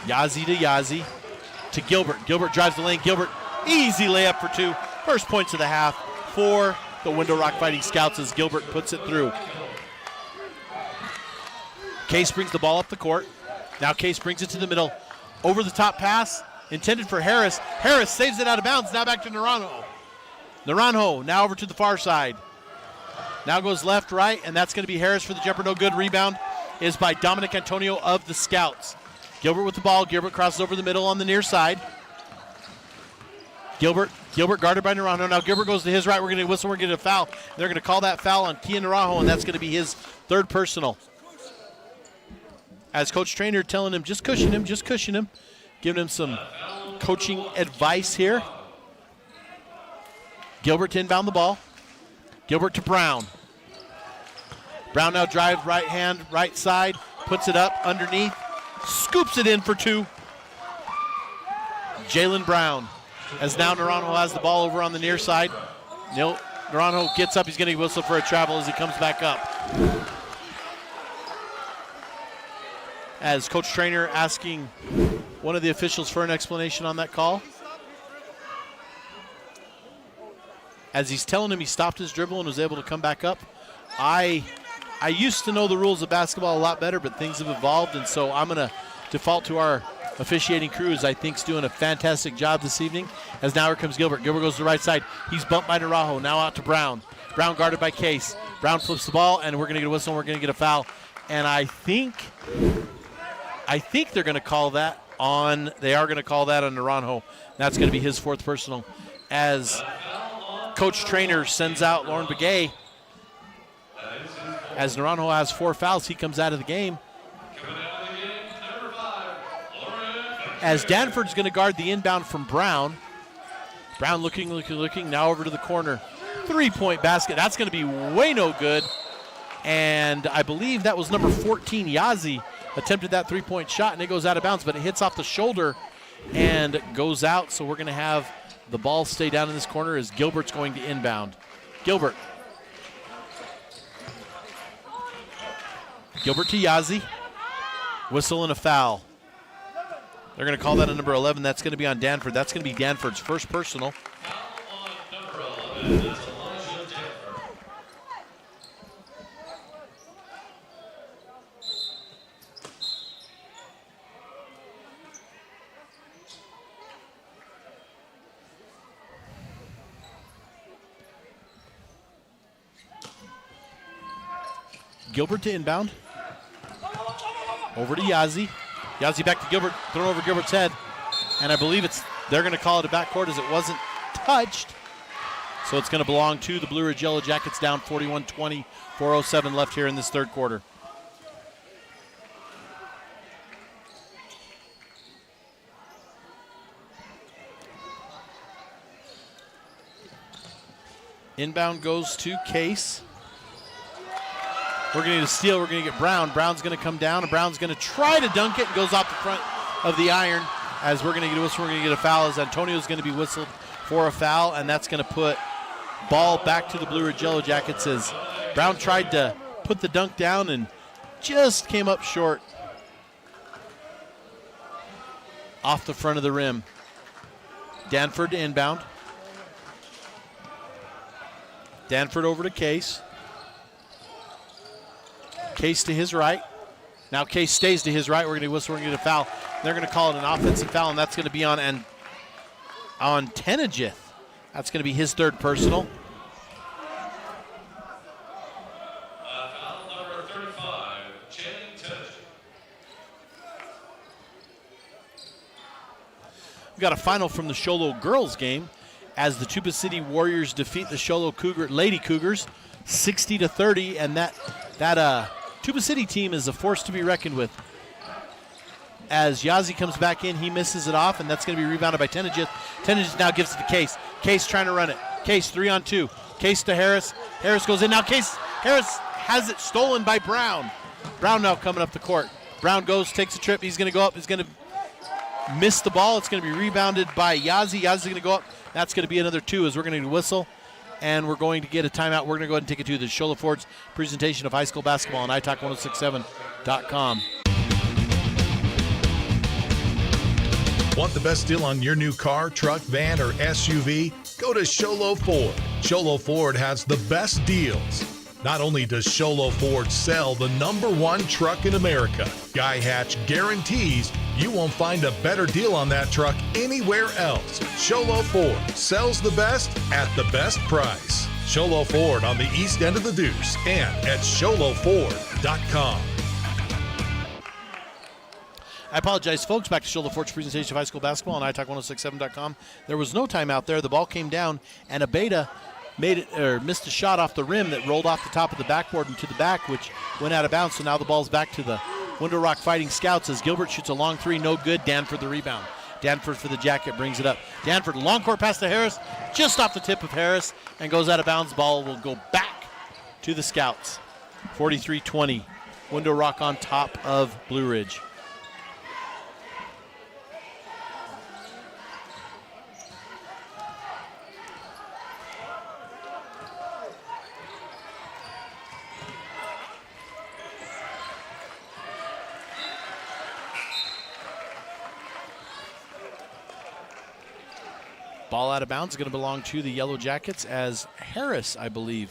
S2: Yazzie to Yazzie. To Gilbert. Gilbert drives the lane. Gilbert, easy layup for 2. First points of the half for the Window Rock Fighting Scouts as Gilbert puts it through. Case brings the ball up the court. Now Case brings it to the middle. Over the top pass intended for Harris. Harris saves it out of bounds. Now back to Naranjo. Naranjo now over to the far side. Now goes left, right, and that's going to be Harris for the jumper. No good. Rebound is by Dominic Antonio of the Scouts. Gilbert with the ball. Gilbert crosses over the middle on the near side. Gilbert guarded by Naranjo. Now Gilbert goes to his right. We're going to whistle. We're going to get a foul. They're going to call that foul on Kia Naranjo, and that's going to be his third personal. As Coach Trainer telling him, just cushion him, giving him some coaching advice here. Gilbert to inbound the ball. Gilbert to Brown. Brown now drives right hand, right side, puts it up underneath, scoops it in for 2. Jalen Brown, as now Naranjo has the ball over on the near side. Naranjo gets up, he's going to whistle for a travel as he comes back up. As Coach Trainer asking one of the officials for an explanation on that call. As he's telling him he stopped his dribble and was able to come back up. I used to know the rules of basketball a lot better, but things have evolved, and so I'm going to default to our officiating crew, as I think is doing a fantastic job this evening. As now here comes Gilbert. Gilbert goes to the right side. He's bumped by Naranjo. Now out to Brown. Brown guarded by Case. Brown flips the ball, and we're going to get a whistle, and we're going to get a foul. And I think they're going to call that on, they are going to call that on Naranjo. That's going to be his fourth personal. As Coach Trainer sends out Lauren Begay. As Naranjo has 4 fouls, he comes out of the game. As Danford's going to guard the inbound from Brown. Brown looking, now over to the corner. 3-point basket. That's going to be way no good. And I believe that was number 14, Yazzie, attempted that 3-point shot, and it goes out of bounds, but it hits off the shoulder and goes out. So we're going to have the ball stay down in this corner as Gilbert's going to inbound. Gilbert. Gilbert to Yazzie. Whistle and a foul. They're going to call that on number 11. That's going to be on Danford. That's going to be Danford's first personal. Gilbert to inbound. Over to Yazzie. Yazzie back to Gilbert, thrown over Gilbert's head. And I believe they're going to call it a backcourt as it wasn't touched. So it's going to belong to the Blue Ridge Yellow Jackets, down 41-20, 4:07 left here in this third quarter. Inbound goes to Case. We're going to need a steal. We're going to get Brown. Brown's going to come down, and Brown's going to try to dunk it and goes off the front of the iron. As we're going to get a whistle, we're going to get a foul as Antonio's going to be whistled for a foul, and that's going to put ball back to the Blue Ridge Yellow Jackets as Brown tried to put the dunk down and just came up short. Off the front of the rim. Danford to inbound. Danford over to Case. Case to his right. Now Case stays to his right. We're going to whistle. We're going to get a foul. They're going to call it an offensive foul, and that's going to be on Tenejith. That's going to be his third personal.
S12: Foul number 35, Channing Tenejith.
S2: We've got a final from the Sholo girls game as the Tuba City Warriors defeat the Sholo Lady Cougars 60-30, and that Tuba City team is a force to be reckoned with. As Yazzie comes back in, he misses it off, and that's going to be rebounded by Tenejith. Tenejith now gives it to Case. Case trying to run it. Case 3-on-2. Case to Harris. Harris goes in. Now Harris has it stolen by Brown. Brown now coming up the court. Brown goes, takes a trip. He's going to go up. He's going to missed the ball. It's going to be rebounded by Yazzie. Yazzie's going to go up. That's going to be another 2 as we're going to whistle. And we're going to get a timeout. We're going to go ahead and take it to the Shola Ford's presentation of high school basketball on italk1067.com.
S3: Want the best deal on your new car, truck, van, or SUV? Go to Sholo Ford. Sholo Ford has the best deals. Not only does Sholo Ford sell the #1 truck in America, Guy Hatch guarantees you won't find a better deal on that truck anywhere else. Sholo Ford sells the best at the best price. Sholo Ford on the east end of the Deuce and at sholoford.com.
S2: I apologize, folks. Back to Shola Ford's presentation of high school basketball on italk1067.com. There was no timeout there. The ball came down, and Abeda missed a shot off the rim that rolled off the top of the backboard and to the back, which went out of bounds. So now the ball's back to the Window Rock Fighting Scouts as Gilbert shoots a long 3, no good. Danford the rebound. Danford for the jacket, brings it up. Danford, long court pass to Harris, just off the tip of Harris, and goes out of bounds. Ball will go back to the Scouts. 43-20. Window Rock on top of Blue Ridge. Ball out of bounds is going to belong to the Yellow Jackets as Harris, I believe.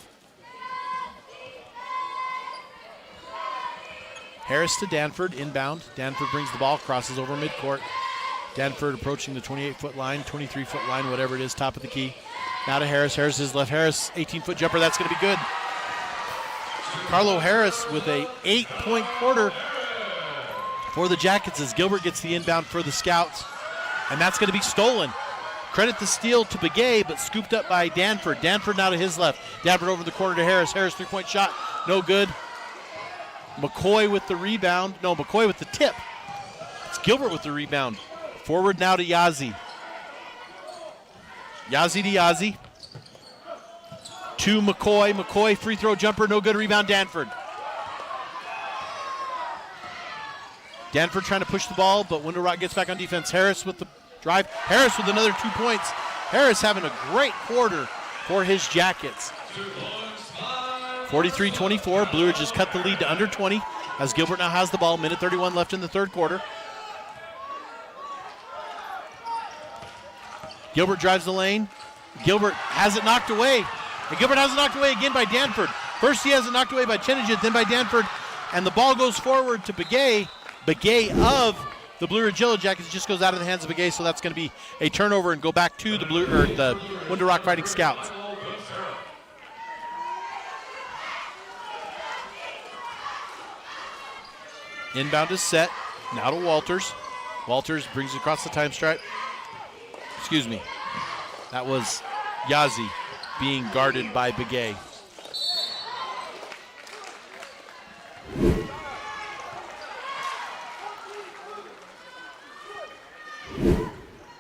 S2: Harris to Danford, inbound. Danford brings the ball, crosses over midcourt. Danford approaching the 28-foot line, 23-foot line, whatever it is, top of the key. Now to Harris. Harris is left. Harris, 18-foot jumper. That's going to be good. Carlo Harris with a 8-point quarter for the Jackets as Gilbert gets the inbound for the Scouts. And that's going to be stolen. Credit the steal to Begay, but scooped up by Danford. Danford now to his left. Danford over the corner to Harris. Harris, 3-point shot. No good. McCoy with the rebound. No, McCoy with the tip. It's Gilbert with the rebound. Forward now to Yazzie. Yazzie to Yazzie. To McCoy. McCoy, free throw jumper. No good. Rebound, Danford. Danford trying to push the ball, but Window Rock gets back on defense. Harris with the drive. Harris with another 2 points. Harris having a great quarter for his Jackets. 43-24. Blue Ridge has cut the lead to under 20 as Gilbert now has the ball. Minute 31 left in the third quarter. Gilbert drives the lane. Gilbert has it knocked away. And Gilbert has it knocked away again by Danford. First he has it knocked away by Chenijit, then by Danford. And the ball goes forward to Begay. Begay of the Blue Ridge Yellow Jackets just goes out of the hands of Begay, so that's going to be a turnover and go back to the Window Rock Fighting Scouts. Inbound is set. Now to Walters. Walters brings it across the time stripe. Excuse me. That was Yazzie being guarded by Begay.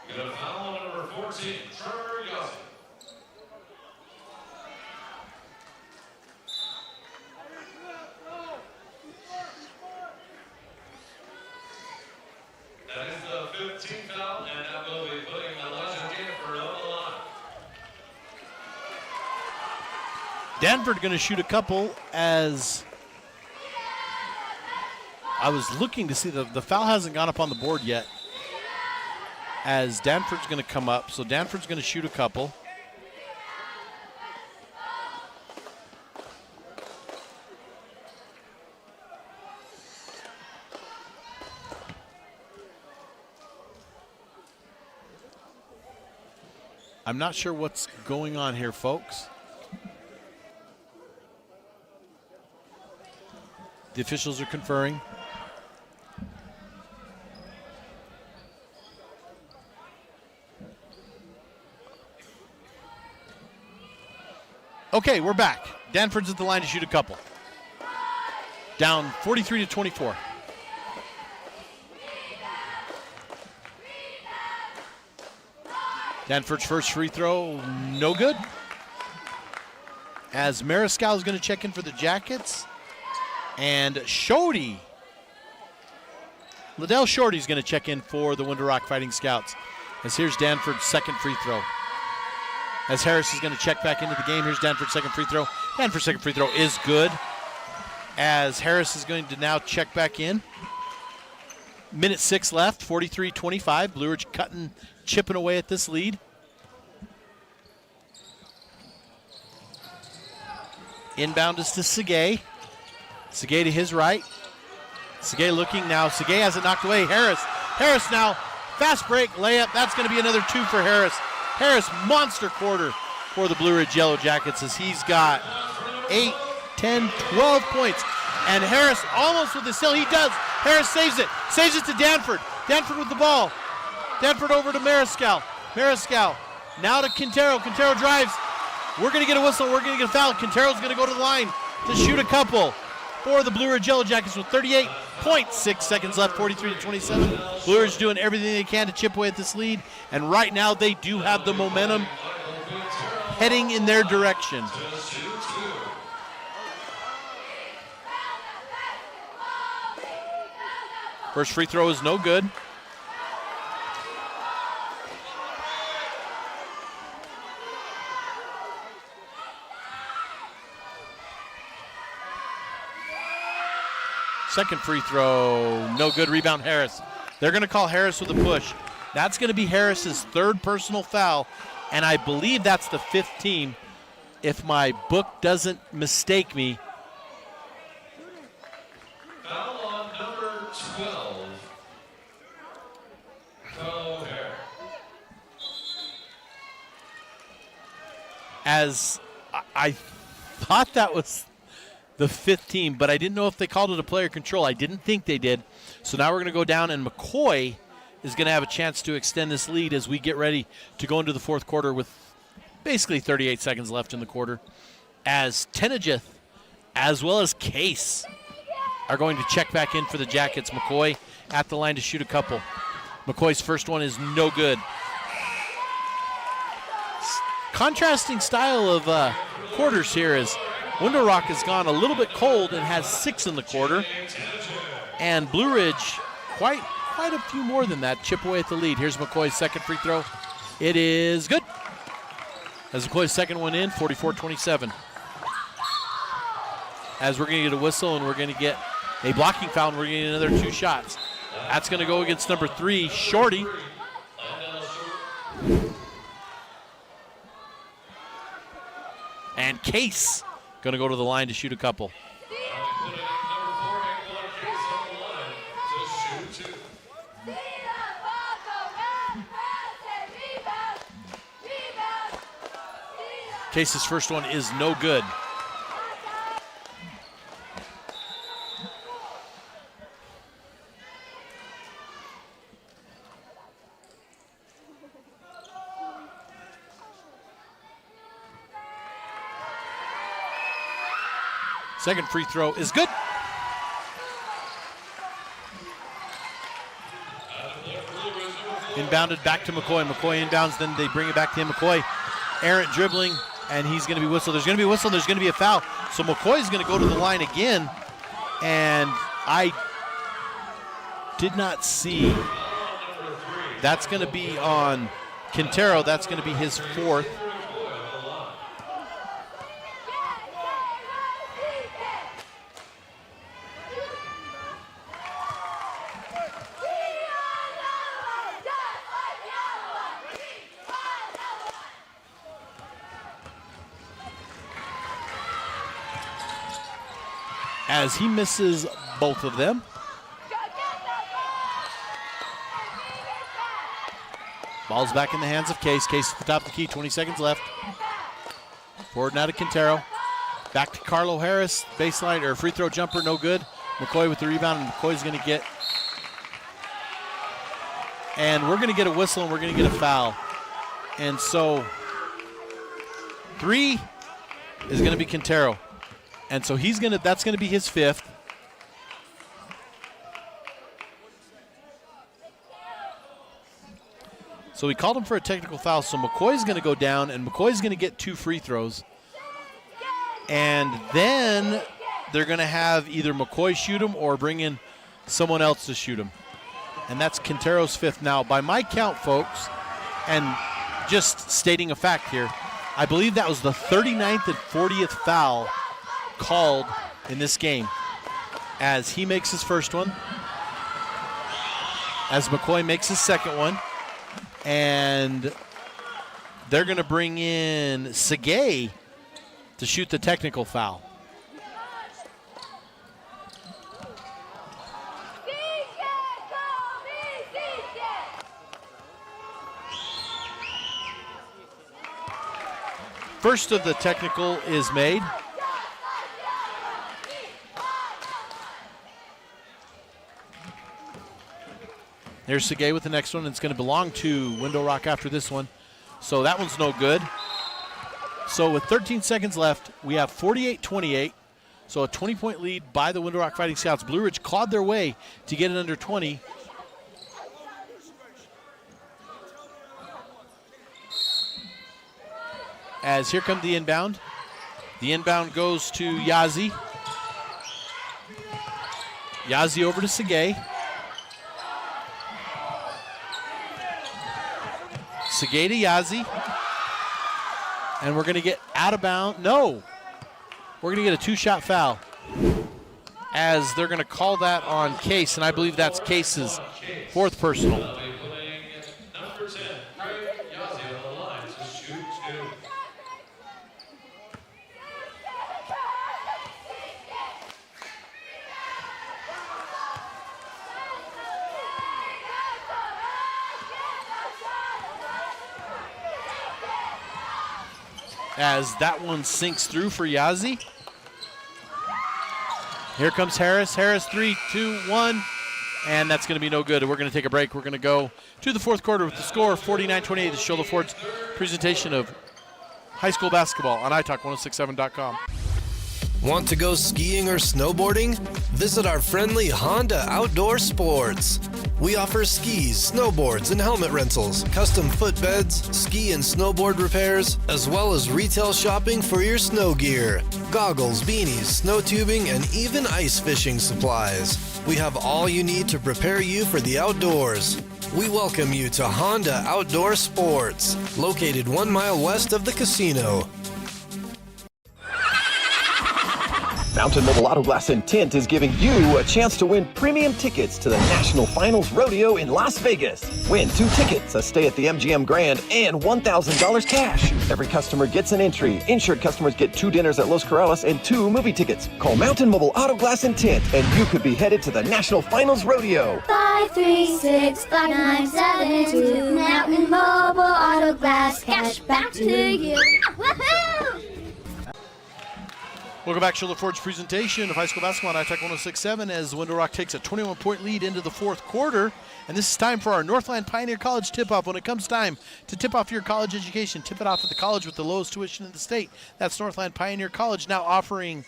S12: Got a foul on number 14, Trevor Yazzie. That is the 15th foul, and that will be putting Elijah Danford on the line.
S2: Danford going to shoot a couple as I was looking to see the foul hasn't gone up on the board yet. As Danford's going to come up, so Danford's going to shoot a couple. I'm not sure what's going on here, folks. The officials are conferring. Okay, we're back. Danford's at the line to shoot a couple. Down 43-24. Danford's first free throw, no good. As Mariscal is going to check in for the Jackets. And Shody Liddell Shorty's going to check in for the Window Rock Fighting Scouts. As here's Danford's second free throw. As Harris is going to check back into the game, here's Danford's second free throw. Danford's second free throw is good. As Harris is going to now check back in. Minute 6 left, 43-25. Blue Ridge chipping away at this lead. Inbound is to Segay. Segay to his right. Segay looking now. Segay has it knocked away. Harris now. Fast break, layup. That's going to be another 2 for Harris. Harris, monster quarter for the Blue Ridge Yellow Jackets as he's got 8, 10, 12 points. And Harris almost with the steal. He does. Harris saves it. Saves it to Danford. Danford with the ball. Danford over to Mariscal. Mariscal now to Quintero. Quintero drives. We're going to get a whistle. We're going to get a foul. Quintero's going to go to the line to shoot a couple for the Blue Ridge Yellow Jackets with 38.6 seconds left, 43-27. Blue Ridge doing everything they can to chip away at this lead. And right now they do have the momentum heading in their direction. First free throw is no good. Second free throw, no good. Rebound Harris. They're going to call Harris with a push. That's going to be Harris's third personal foul, and I believe that's the 5th team, if my book doesn't mistake me.
S12: Foul on number 12. Foul Harris.
S2: As I thought that was the 5th team, but I didn't know if they called it a player control. I didn't think they did. So now we're going to go down, and McCoy is going to have a chance to extend this lead as we get ready to go into the 4th quarter with basically 38 seconds left in the quarter. As Tenejith, as well as Case, are going to check back in for the Jackets. McCoy at the line to shoot a couple. McCoy's first one is no good. Contrasting style of quarters here is Window Rock has gone a little bit cold and has 6 in the quarter. And Blue Ridge, quite a few more than that, chip away at the lead. Here's McCoy's second free throw. It is good. As McCoy's second one in, 44-27. As we're going to get a whistle and we're going to get a blocking foul and we're going to get another 2 shots. That's going to go against number 3, Shorty. And Case going to go to the line to shoot a couple. Case's first one is no good. Second free throw is good. Inbounded back to McCoy. McCoy inbounds, then they bring it back to him. McCoy, errant dribbling, and he's going to be whistled. There's going to be a whistle, there's going to be a foul. So McCoy's going to go to the line again, and I did not see. That's going to be on Quintero. That's going to be his 4th. As he misses both of them. Ball's back in the hands of Case. Case at the top of the key, 20 seconds left. Forward now to Quintero. Back to Carlo Harris. Baseline or free throw jumper, no good. McCoy with the rebound, and McCoy's going to get. And we're going to get a whistle and we're going to get a foul. And so 3 is going to be Quintero. And so that's going to be his 5th. So we called him for a technical foul. So McCoy's going to go down, and McCoy's going to get 2 free throws. And then they're going to have either McCoy shoot him or bring in someone else to shoot him. and that's Quintero's 5th. Now, by my count, folks, and just stating a fact here, I believe that was the 39th and 40th foul called in this game, as he makes his first one, as McCoy makes his second one, and they're going to bring in Segay to shoot the technical foul. First of the technical is made. There's Segay with the next one. It's going to belong to Window Rock after this one. So that one's no good. So with 13 seconds left, we have 48-28. So a 20-point lead by the Window Rock Fighting Scouts. Blue Ridge clawed their way to get it under 20. As here comes the inbound. The inbound goes to Yazzie. Yazzie over to Segay. Segay to Yazzie. And we're going to get out of bounds. No. We're going to get a 2-shot foul. As they're going to call that on Case, and I believe that's Case's 4th personal. As that one sinks through for Yazzie. Here comes Harris. Harris, 3, 2, 1. And that's going to be no good. We're going to take a break. We're going to go to the 4th quarter with the score 49-28. The Shoulder Ford's presentation of high school basketball on italk1067.com.
S7: Want to go skiing or snowboarding? Visit our friendly Honda Outdoor Sports. We offer skis, snowboards, and helmet rentals, custom footbeds, ski and snowboard repairs, as well as retail shopping for your snow gear, goggles, beanies, snow tubing, and even ice fishing supplies. We have all you need to prepare you for the outdoors. We welcome you to Honda Outdoor Sports, located 1 mile west of the casino.
S8: Mountain Mobile Auto Glass and Tint is giving you a chance to win premium tickets to the National Finals Rodeo in Las Vegas. Win 2 tickets, a stay at the MGM Grand, and $1,000 cash. Every customer gets an entry. Insured customers get 2 dinners at Los Corrales and 2 movie tickets. Call Mountain Mobile Auto Glass and Tint, and you could be headed to the National Finals Rodeo.
S9: 536-5972. Mountain Mobile Auto Glass, cash back to you. Woohoo!
S2: Welcome back to Shoulder Ford's presentation of high school basketball on iTalk 106.7 as Window Rock takes a 21-point lead into the 4th quarter. And this is time for our Northland Pioneer College tip-off. When it comes time to tip off your college education, tip it off at the college with the lowest tuition in the state. That's Northland Pioneer College, now offering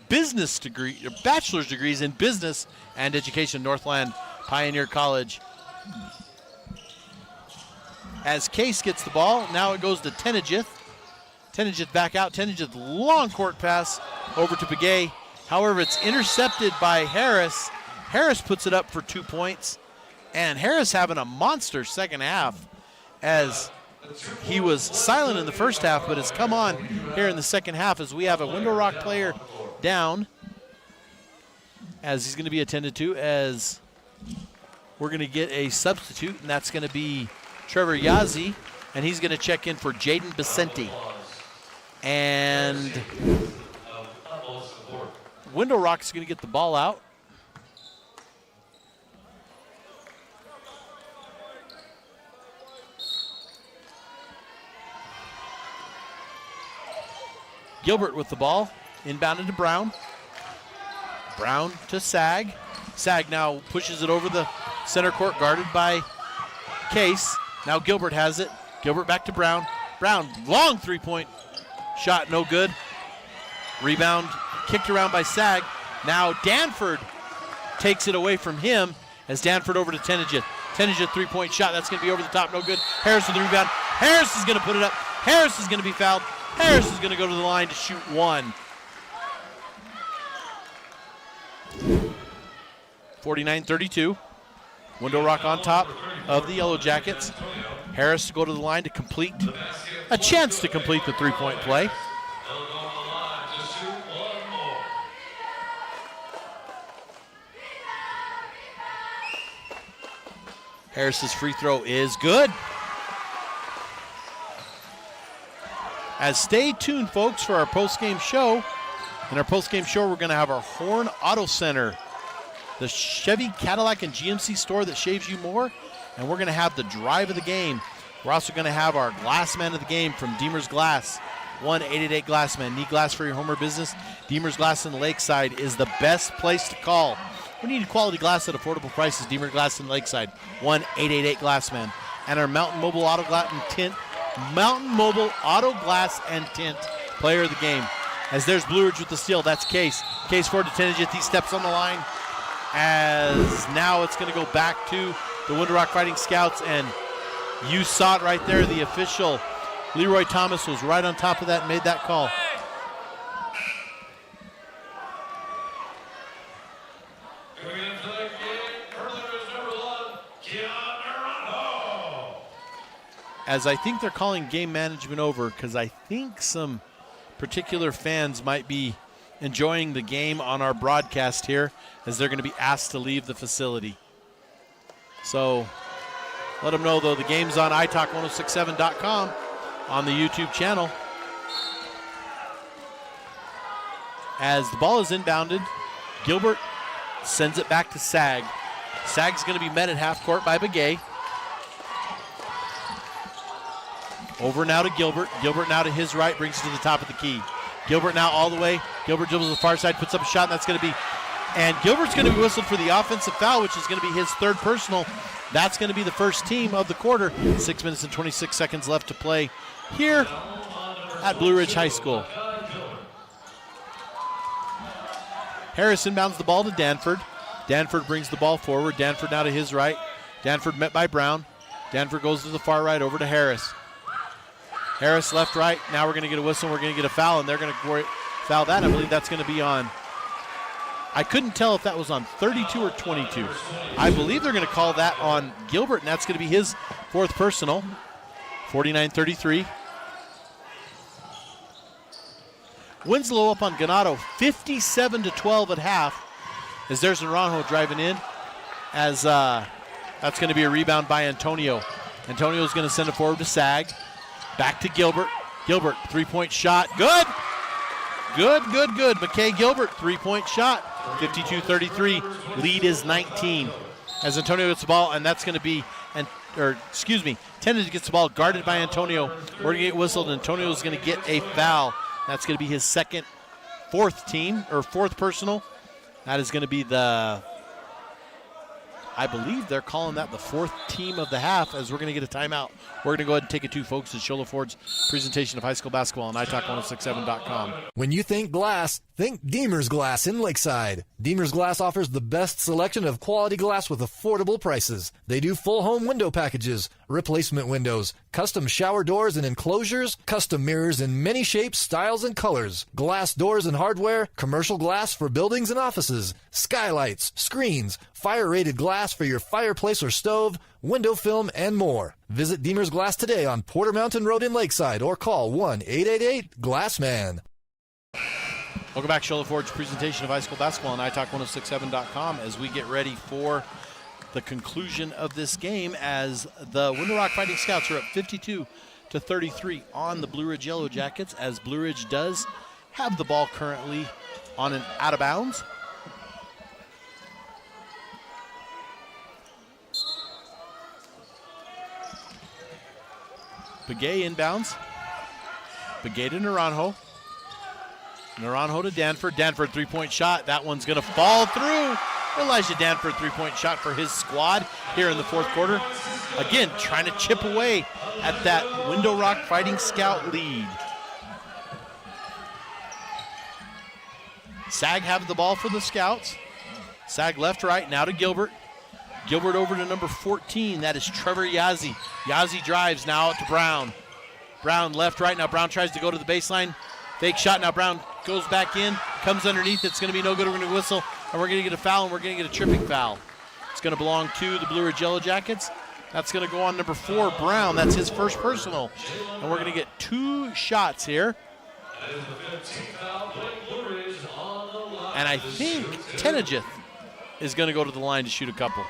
S2: bachelor's degrees in business and education. Northland Pioneer College. As Case gets the ball, now it goes to Tenejith. Tenejith back out. Tenejith long court pass over to Begay. However, it's intercepted by Harris. Harris puts it up for 2 points. And Harris having a monster second half, as he was silent in the first half, but has come on here in the second half as we have a Window Rock player down, as he's going to be attended to, as we're going to get a substitute, and that's going to be Trevor Yazzie, and he's going to check in for Jaden Vicente. And Window Rock is going to get the ball out. Gilbert with the ball, inbounded to Brown. Brown to Sag. Sag now pushes it over the center court, guarded by Case. Now Gilbert has it. Gilbert back to Brown. Brown, long 3-point shot, no good. Rebound kicked around by Sag. Now Danford takes it away from him as Danford over to Tenejith. Tenejith 3-point shot, that's going to be over the top, no good. Harris with the rebound. Harris is going to put it up. Harris is going to be fouled. Harris is going to go to the line to shoot 1. 49-32. Window Rock on top of the Yellow Jackets. Harris to go to the line to complete, a chance to complete the three-point play. Harris's free throw is good. As stay tuned, folks, for our post-game show. In our post-game show, we're going to have our Horn Auto Center, the Chevy, Cadillac, and GMC store that shaves you more. And we're going to have the drive of the game. We're also going to have our glass man of the game from Deemer's Glass. 1-888 Glassman. Need glass for your home or business? Deemer's Glass in Lakeside is the best place to call. We need quality glass at affordable prices. Deemer Glass in Lakeside. 1-888 Glassman. And our Mountain Mobile Auto Glass and Tint. Mountain Mobile Auto Glass and Tint player of the game. As there's Blue Ridge with the steal. That's Case. Case forward to Tenejith. He steps on the line. As now it's going to go back to the Window Rock Fighting Scouts. And you saw it right there. The official, Leroy Thomas, was right on top of that and made that call. As I think they're calling game management over, because I think some particular fans might be enjoying the game on our broadcast here, as they're going to be asked to leave the facility. So let them know, though, the game's on italk1067.com on the YouTube channel. As the ball is inbounded, Gilbert sends it back to Sag. Sag's going to be met at half court by Begay. Over now to Gilbert. Gilbert now to his right, brings it to the top of the key. Gilbert now all the way. Gilbert dribbles to the far side, puts up a shot, and that's going to be, and Gilbert's going to be whistled for the offensive foul, which is going to be his third personal. That's going to be the first team of the quarter. 6 minutes and 26 seconds left to play here at Blue Ridge High School. Harris inbounds the ball to Danford. Danford brings the ball forward. Danford now to his right. Danford met by Brown. Danford goes to the far right over to Harris. Harris left, right. Now we're going to get a whistle. We're going to get a foul, and they're going to foul that. I believe that's going to be on. I couldn't tell if that was on 32 or 22. I believe they're going to call that on Gilbert, and that's going to be his fourth personal. 49-33. Winslow up on Ganado, 57-12 at half. As there's Naranjo driving in. As that's going to be a rebound by Antonio. Antonio's going to send it forward to Sag. Back to Gilbert. Gilbert, three-point shot. Good. Good. McKay Gilbert, three-point shot. 52-33. Lead is 19. As Antonio gets the ball, and that's going to be, Tenejith gets the ball guarded by Antonio. We're going to get whistled. Antonio's going to get a foul. That's going to be his fourth personal. That is going to be I believe they're calling that the fourth team of the half, as we're going to get a timeout. We're going to go ahead and take it to, folks, to Shola Ford's presentation of high school basketball on italk1067.com.
S15: When you think glass, think Deemer's Glass in Lakeside. Deemer's Glass offers the best selection of quality glass with affordable prices. They do full home window packages, replacement windows, custom shower doors and enclosures, custom mirrors in many shapes, styles, and colors, glass doors and hardware, commercial glass for buildings and offices, skylights, screens, fire-rated glass for your fireplace or stove, window film, and more. Visit Deemer's Glass today on Porter Mountain Road in Lakeside or call 1-888-GLASSMAN.
S2: Welcome back, Shola Ford's presentation of high school basketball on italk1067.com as we get ready for the conclusion of this game, as the Window Rock Fighting Scouts are up 52-33 on the Blue Ridge Yellow Jackets, as Blue Ridge does have the ball currently on an out of bounds. Begay inbounds. Begay to Naranjo. Naranjo to Danford. Danford three-point shot. That one's going to fall through. Elijah Danford three-point shot for his squad here in the fourth quarter. Again, trying to chip away at that Window Rock Fighting Scout lead. Sag have the ball for the Scouts. Sag left, right, now to Gilbert. Gilbert over to number 14. That is Trevor Yazzie. Yazzie drives now out to Brown. Brown left, right. Now Brown tries to go to the baseline. Fake shot. Now Brown goes back in. Comes underneath. It's going to be no good. We're going to whistle. And we're going to get a foul, and we're going to get a tripping foul. It's going to belong to the Blue Ridge Yellow Jackets. That's going to go on number 4, Brown. That's his first personal. And we're going to get 2 shots here. And I think Tenejith is going to go to the line to shoot a couple.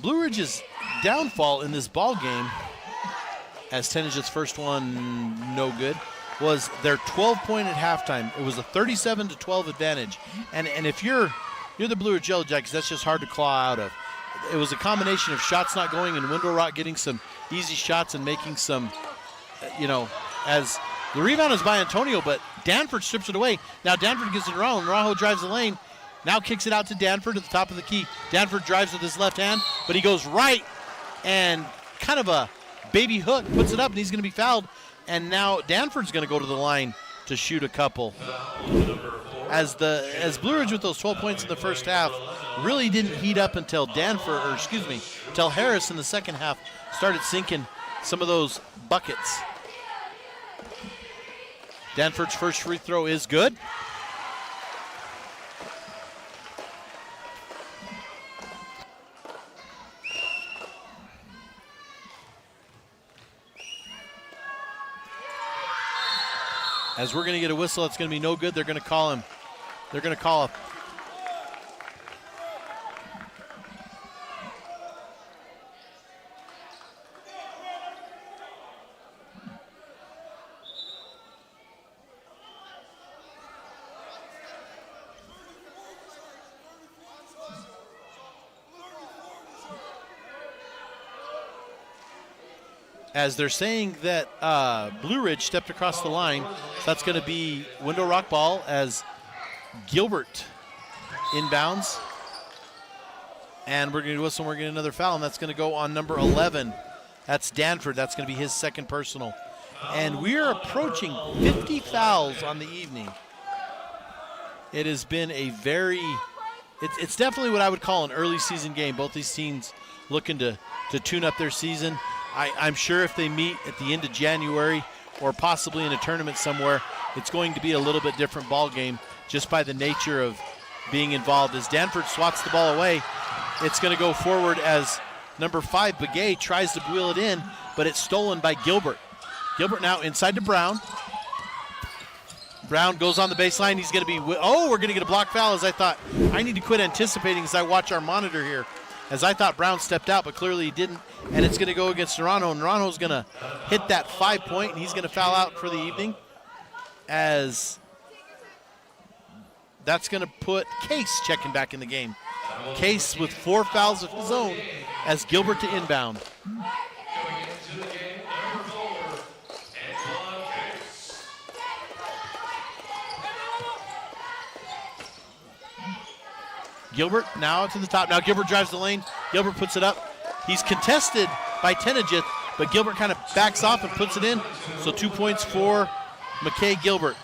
S2: Blue Ridge's downfall in this ball game, as Tenejith's first one no good, was their 12-point at halftime. It was a 37-12 advantage. And if you're the Blue Ridge Yellow Jackets, that's just hard to claw out of. It was a combination of shots not going and Window Rock getting some easy shots and making some, as the rebound is by Antonio, but Danford strips it away. Now Danford gives it to Rajo, and Rajo drives the lane. Now kicks it out to Danford at the top of the key. Danford drives with his left hand, but he goes right and kind of a baby hook, puts it up, and he's going to be fouled. And now Danford's going to go to the line to shoot a couple. As Blue Ridge with those 12 points in the first half really didn't heat up until until Harris in the second half started sinking some of those buckets. Danford's first free throw is good. As we're going to get a whistle, it's going to be no good. They're going to call him. They're going to call a as they're saying that Blue Ridge stepped across the line. So that's going to be Window Rock ball as Gilbert inbounds. And we're going to whistle, and we're going to get another foul, and that's going to go on number 11. That's Danford. That's going to be his second personal. And we are approaching 50 fouls on the evening. It has been a it's definitely what I would call an early season game. Both these teams looking to tune up their season. I'm sure if they meet at the end of January or possibly in a tournament somewhere, it's going to be a little bit different ball game just by the nature of being involved. As Danford swats the ball away, it's going to go forward as number 5, Begay, tries to wheel it in, but it's stolen by Gilbert. Gilbert now inside to Brown. Brown goes on the baseline. He's going to be, we're going to get a block foul. As I thought, I need to quit anticipating as I watch our monitor here. As I thought Brown stepped out, but clearly he didn't. And it's going to go against Naranjo. Naranjo's going to hit that 5-point, and he's going to foul out for the evening. As that's going to put Case checking back in the game. Case with 4 fouls of his own as Gilbert to inbound. Gilbert now to the top. Now Gilbert drives the lane. Gilbert puts it up. He's contested by Tenejith, but Gilbert kind of backs off and puts it in. So 2 points for McKay Gilbert.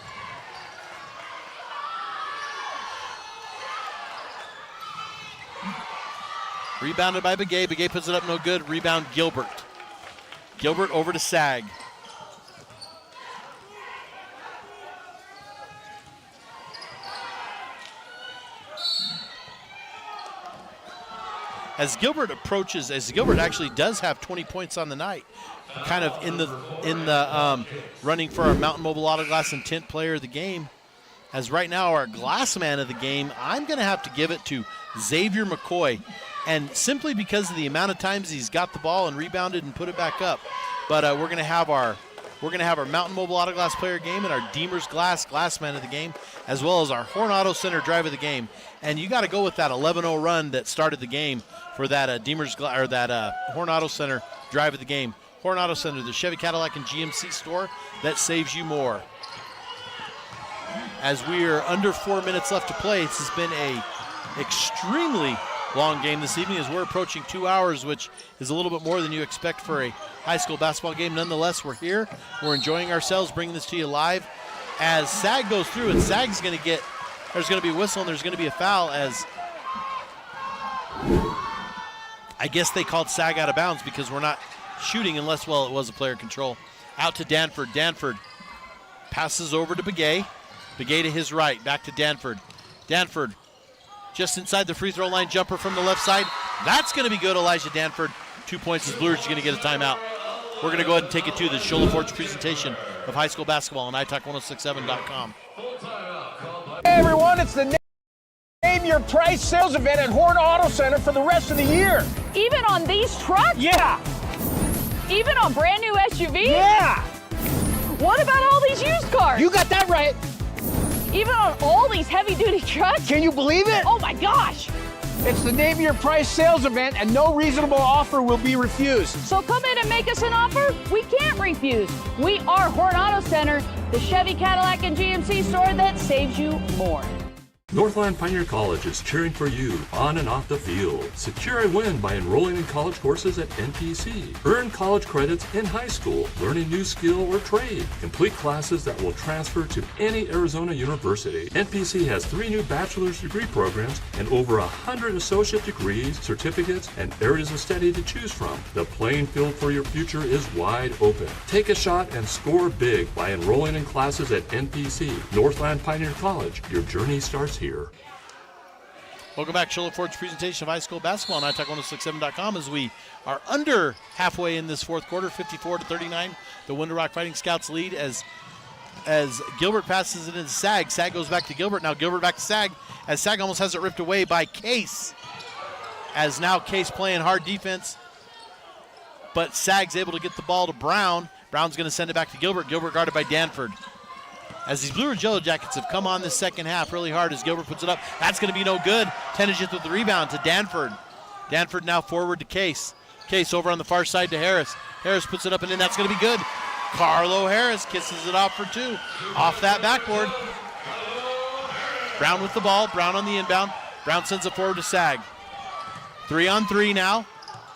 S2: Rebounded by Begay. Begay puts it up, no good. Rebound Gilbert. Gilbert over to Sag. As Gilbert actually does have 20 points on the night, kind of in the running for our Mountain Mobile Auto Glass and Tint player of the game. As right now our glass man of the game, I'm going to have to give it to Xavier McCoy, and simply because of the amount of times he's got the ball and rebounded and put it back up. But we're going to have our Mountain Mobile Auto Glass player game and our Deemer's glass man of the game, as well as our Horn Auto Center drive of the game. And you got to go with that 11-0 run that started the game for that Horn Auto Center drive of the game. Horn Auto Center, the Chevy, Cadillac, and GMC store that saves you more. As we are under 4 minutes left to play, this has been a extremely long game this evening as we're approaching 2 hours, which is a little bit more than you expect for a high school basketball game. Nonetheless, we're here. We're enjoying ourselves, bringing this to you live. As Sag goes through, and Sag's going to get, there's going to be a whistle and there's going to be a foul, as I guess they called Sag out of bounds because we're not shooting unless, it was a player control. Out to Danford. Danford Passes over to Begay. Begay to his right. Back to Danford. Danford just inside the free throw line. Jumper from the left side. That's going to be good, Elijah Danford. 2 points as Blue Ridge is going to get a timeout. We're going to go ahead and take it to the Shola Forge presentation of high school basketball on italk1067.com.
S10: Hey everyone, it's the Name Your Price sales event at Horn Auto Center for the rest of the year.
S11: Even on these trucks?
S10: Yeah.
S11: Even on brand new SUVs?
S10: Yeah.
S11: What about all these used cars?
S10: You got that right.
S11: Even on all these heavy-duty trucks?
S10: Can you believe it?
S11: Oh my gosh!
S10: It's the Name Your Price sales event and no reasonable offer will be refused.
S11: So come in and make us an offer we can't refuse. We are Horn Auto Center, the Chevy, Cadillac, and GMC store that saves you more.
S13: Northland Pioneer College is cheering for you on and off the field. Secure a win by enrolling in college courses at NPC. Earn college credits in high school, learning new skill or trade. Complete classes that will transfer to any Arizona university. NPC has 3 new bachelor's degree programs and over 100 associate degrees, certificates, and areas of study to choose from. The playing field for your future is wide open. Take a shot and score big by enrolling in classes at NPC. Northland Pioneer College. Your journey starts here.
S2: Welcome back. Shola Forge presentation of high school basketball on italk1067.com as we are under halfway in this fourth quarter, 54-39. The Window Rock Fighting Scouts lead as Gilbert passes it into Sag. Sag goes back to Gilbert. Now Gilbert back to Sag as Sag almost has it ripped away by Case. As now Case playing hard defense, but Sag's able to get the ball to Brown. Brown's going to send it back to Gilbert. Gilbert guarded by Danford. As these Blue Ridge Yellow Jackets have come on this second half really hard as Gilbert puts it up. That's going to be no good. Tenniges with the rebound to Danford. Danford now forward to Case. Case over on the far side to Harris. Harris puts it up and in. That's going to be good. Carlo Harris kisses it off for 2. Off that backboard. Brown with the ball. Brown on the inbound. Brown sends it forward to Sag. 3-on-3 now.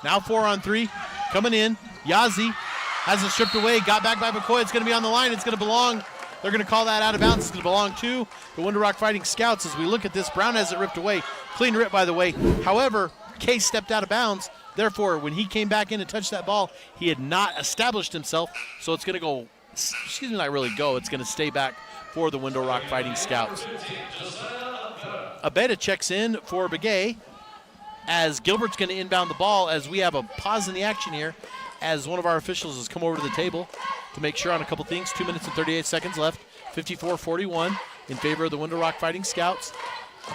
S2: Now 4-on-3. Coming in. Yazzie has it stripped away. Got back by McCoy. It's going to be on the line. It's going to belong. They're going to call that out of bounds. It's going to belong to the Window Rock Fighting Scouts. As we look at this, Brown has it ripped away. Clean rip, by the way. However, Case stepped out of bounds. Therefore, when he came back in and touched that ball, he had not established himself. So it's going to go, excuse me, not really go. It's going to stay back for the Window Rock Fighting Scouts. Abeda checks in for Begay as Gilbert's going to inbound the ball as we have a pause in the action here as one of our officials has come over to the table to make sure on a couple things. 2 minutes and 38 seconds left. 54-41 in favor of the Window Rock Fighting Scouts.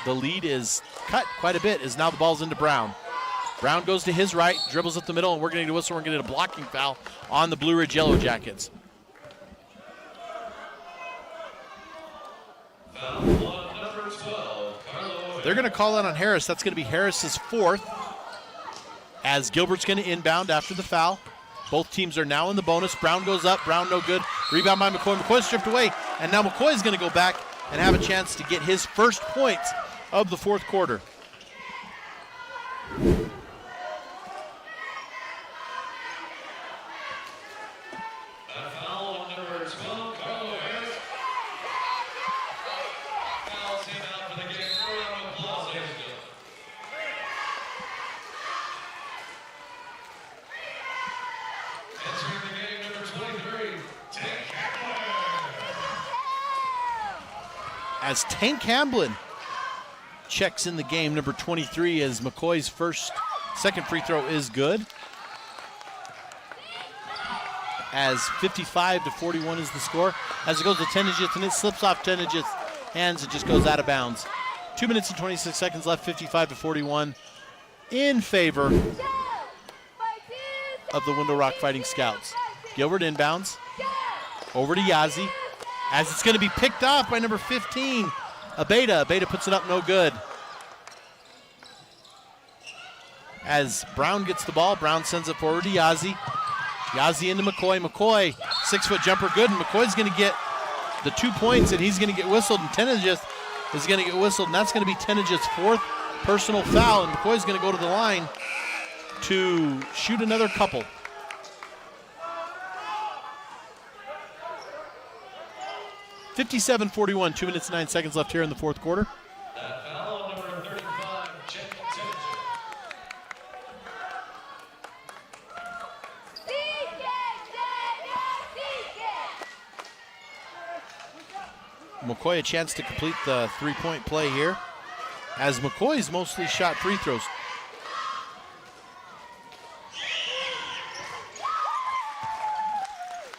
S2: The lead is cut quite a bit as now the ball's into Brown. Brown goes to his right, dribbles up the middle, and we're going to get a whistle. We're going to get a blocking foul on the Blue Ridge Yellow Jackets. They're going to call that on Harris. That's going to be Harris's 4th as Gilbert's going to inbound after the foul. Both teams are now in the bonus. Brown goes up. Brown no good. Rebound by McCoy. McCoy stripped away. And now McCoy's going to go back and have a chance to get his first points of the fourth quarter. As Tank Hamblin checks in the game, number 23, as McCoy's second free throw is good. As 55-41 is the score. As it goes to Tenniges, and it slips off Tenniges' hands, it just goes out of bounds. 2 minutes and 26 seconds left, 55-41 in favor of the Window Rock Fighting Scouts. Gilbert inbounds over to Yazzie. As it's going to be picked off by number 15, Abeda. Abeda puts it up, no good. As Brown gets the ball, Brown sends it forward to Yazzie. Yazzie into McCoy. McCoy, 6-foot jumper, good. And McCoy's going to get the 2 points, and he's going to get whistled. And Tenniges is going to get whistled, and that's going to be Tenniges' 4th personal foul. And McCoy's going to go to the line to shoot another couple. (57-41), 2 minutes and 9 seconds left here in the fourth quarter.
S12: Foul number 35, check
S2: McCoy a chance to complete the three-point play here, as McCoy's mostly shot free throws.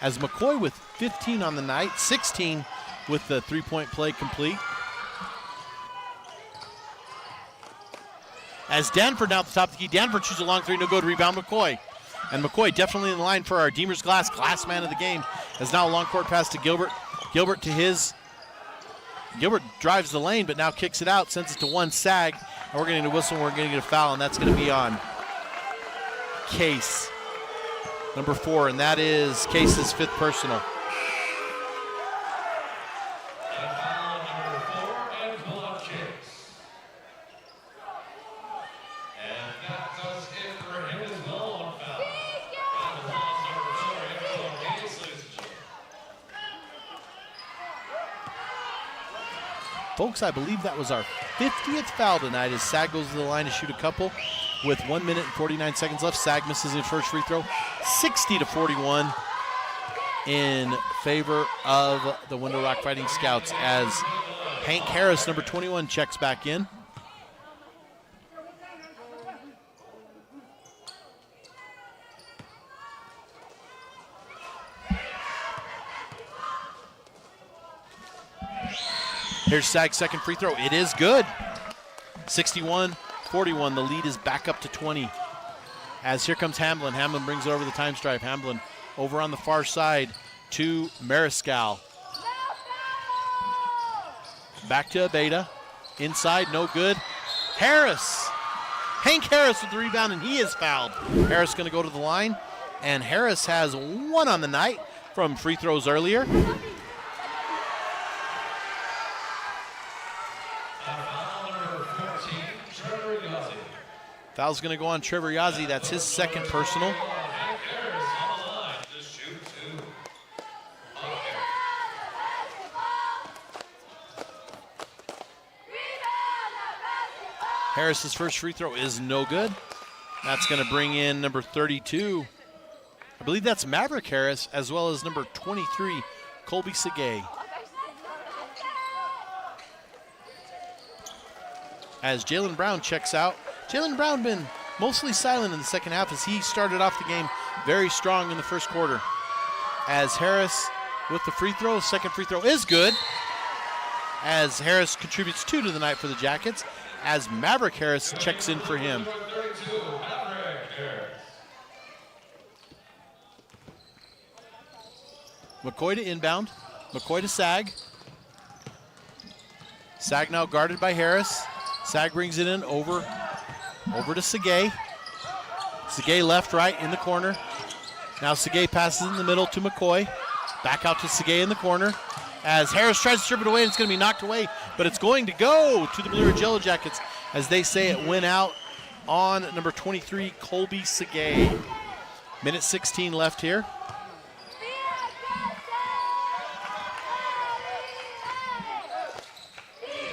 S2: As McCoy with 15 on the night, 16 with the three-point play complete. As Danford now at the top of the key. Danford shoots a long three, no good. Rebound McCoy. And McCoy definitely in the line for our Deemers Glass man of the game. As now a long court pass to Gilbert. Gilbert drives the lane, but now kicks it out, sends it to one Sag. And we're going to get a whistle, and we're going to get a foul, and that's going to be on Case, number 4, and that is Case's 5th personal. Folks, I believe that was our 50th foul tonight as Sag goes to the line to shoot a couple with 1 minute and 49 seconds left. Sag misses his first free throw, 60-41 in favor of the Window Rock Fighting Scouts as Hank Harris, number 21, checks back in. Here's Sag's second free throw. It is good. 61-41. The lead is back up to 20. As here comes Hamblin. Hamblin brings it over the time stripe. Hamblin over on the far side to Mariscal. Back to Abeda. Inside, no good. Harris. Hank Harris with the rebound, and he is fouled. Harris going to go to the line, and Harris has 1 on the night from free throws earlier. Foul's going to go on Trevor Yazzie. That's his second personal. Harris's first free throw is no good. That's going to bring in number 32. I believe that's Maverick Harris, as well as number 23, Colby Segay. As Jalen Brown checks out. Jalen Brown been mostly silent in the second half as he started off the game very strong in the first quarter. As Harris with the free throw, second free throw is good. As Harris contributes 2 to the night for the Jackets, as Maverick Harris checks in for him. McCoy to inbound, McCoy to Sag. Sag now guarded by Harris. Sag brings it in over to Segay. Segay left, right in the corner. Now Segay passes in the middle to McCoy. Back out to Segay in the corner. As Harris tries to strip it away, and it's going to be knocked away, but it's going to go to the Blue Ridge Yellow Jackets. As they say, it went out on number 23, Colby Segay. Minute 16 left here.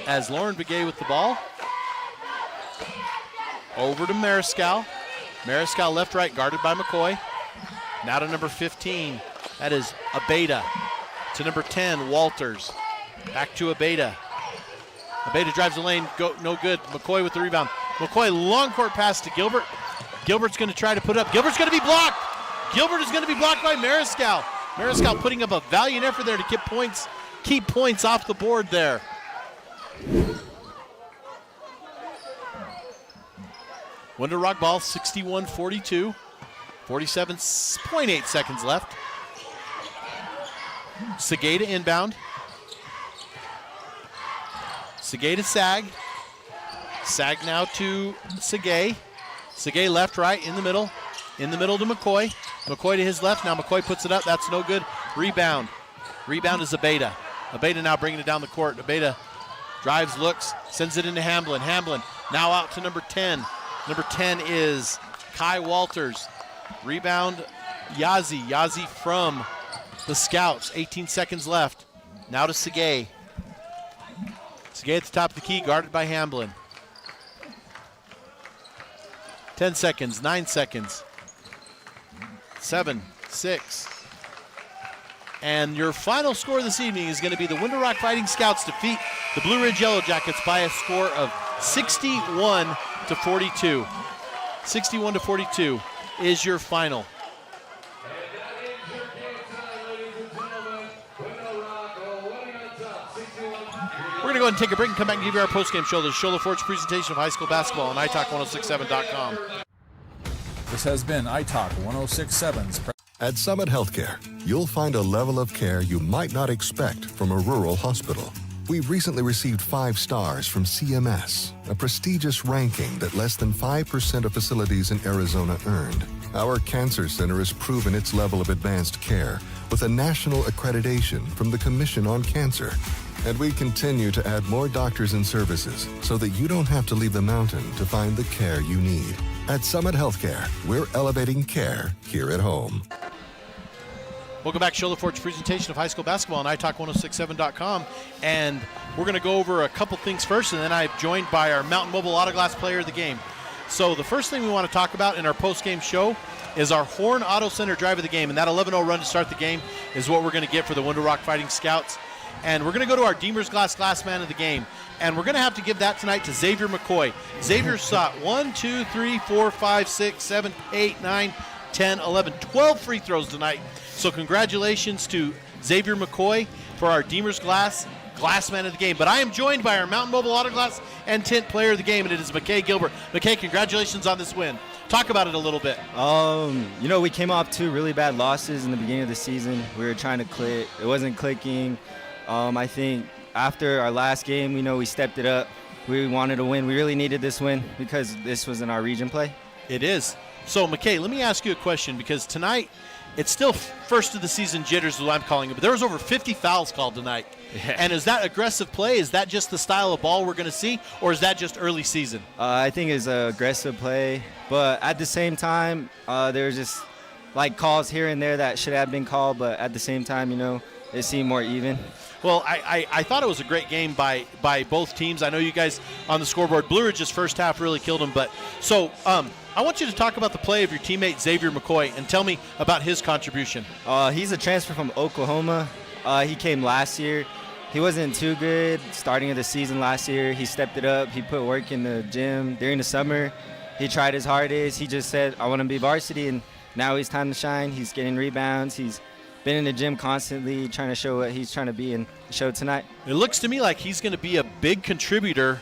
S2: As Lauren Begay with the ball. Over to Mariscal. Mariscal left, right, guarded by McCoy. Now to number 15. That is Abeda. To number 10, Walters. Back to Abeda. Abeda drives the lane, no good. McCoy with the rebound. McCoy, long court pass to Gilbert. Gilbert's going to try to put up. Gilbert's going to be blocked. Gilbert is going to be blocked by Mariscal. Mariscal putting up a valiant effort there to keep points off the board there. Window Rock ball, 61-42. 47.8 seconds left. Segay to inbound. Segay to Sag. Sag now to Segay. Segay left, right, in the middle. In the middle to McCoy. McCoy to his left. Now McCoy puts it up. That's no good. Rebound. Rebound is Abeda. Abeda now bringing it down the court. Abeda drives, looks, sends it into Hamblin. Hamblin now out to number 10. Number 10 is Kai Walters. Rebound, Yazzie. Yazzie from the Scouts. 18 seconds left. Now to Segay. Segay at the top of the key, guarded by Hamblin. 10 seconds, 9 seconds. 7, 6, And your final score this evening is going to be the Window Rock Fighting Scouts defeat the Blue Ridge Yellow Jackets by a score of 61-42. 61-42 is your final. We're going to go ahead and take a break and come back and give you our postgame show. The Show Forge presentation of high school basketball on italk1067.com.
S1: This has been iTalk 1067's.
S14: At Summit Healthcare, you'll find a level of care you might not expect from a rural hospital. We've recently received 5 stars from CMS, a prestigious ranking that less than 5% of facilities in Arizona earned. Our cancer center has proven its level of advanced care with a national accreditation from the Commission on Cancer. And we continue to add more doctors and services so that you don't have to leave the mountain to find the care you need. At Summit Healthcare, we're elevating care here at home.
S2: Welcome back, Show Forge presentation of high school basketball on italk1067.com. And we're going to go over a couple things first, and then I'm joined by our Mountain Mobile Autoglass player of the game. So the first thing we want to talk about in our post-game show is our Horn Auto Center drive of the game. And that 11-0 run to start the game is what we're going to get for the Window Rock Fighting Scouts. And we're going to go to our Deemer's Glass man of the game. And we're going to have to give that tonight to Xavier McCoy. Xavier shot 1, 2, 3, 4, 5, 6, 7, 8, 9, 10, 11, 12 free throws tonight. So congratulations to Xavier McCoy for our Deemer's Glass man of the game. But I am joined by our Mountain Mobile Auto Glass and Tint player of the game, and it is McKay Gilbert. McKay, congratulations on this win. Talk about it a little bit.
S16: We came off 2 really bad losses in the beginning of the season. We were trying to click. It wasn't clicking. I think after our last game, we stepped it up. We wanted to win. We really needed this win because this was in our region play.
S2: It is. So, McKay, let me ask you a question, because tonight it's still first of the season jitters is what I'm calling it, but there was over 50 fouls called tonight. Yeah. And is that aggressive play? Is that just the style of ball we're going to see, or is that just early season?
S16: I think it's aggressive play, but at the same time, there's just calls here and there that should have been called, but at the same time, it seemed more even.
S2: Well, I thought it was a great game by both teams. I know you guys on the scoreboard, Blue Ridge's first half really killed them. But so I want you to talk about the play of your teammate Xavier McCoy and tell me about his contribution.
S16: He's a transfer from Oklahoma. He came last year. He wasn't too good starting of the season last year. He stepped it up. He put work in the gym during the summer. He tried his hardest. He just said, I want to be varsity, and now he's time to shine. He's getting rebounds. He's been in the gym constantly trying to show what he's trying to be and show tonight.
S2: It looks to me like he's going to be a big contributor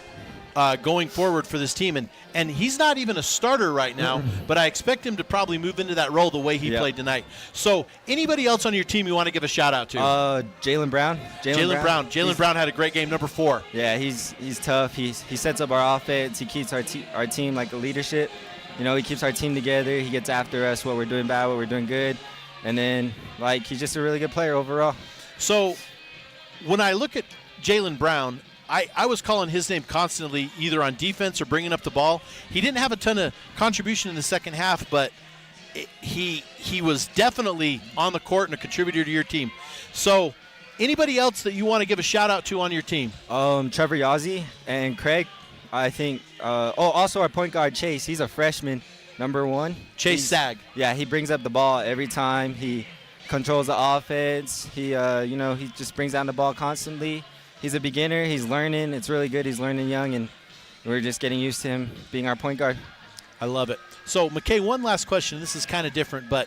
S2: going forward for this team. And he's not even a starter right now, but I expect him to probably move into that role the way he played tonight. So anybody else on your team you want to give a shout-out to?
S16: Jalen Brown.
S2: Jalen Brown had a great game, number 4.
S16: Yeah, he's tough. He sets up our offense. He keeps our team like a leadership. He keeps our team together. He gets after us, what we're doing bad, what we're doing good. And then, he's just a really good player overall.
S2: So when I look at Jalen Brown, I was calling his name constantly either on defense or bringing up the ball. He didn't have a ton of contribution in the second half, but he was definitely on the court and a contributor to your team. So anybody else that you want to give a shout-out to on your team?
S16: Trevor Yazzie and Craig, I think. Also our point guard, Chase. He's a freshman. Number 1.
S2: Chase Sag.
S16: Yeah, he brings up the ball every time. He controls the offense. He just brings down the ball constantly. He's a beginner. He's learning. It's really good. He's learning young, and we're just getting used to him being our point guard.
S2: I love it. So, McKay, one last question. This is kind of different, but,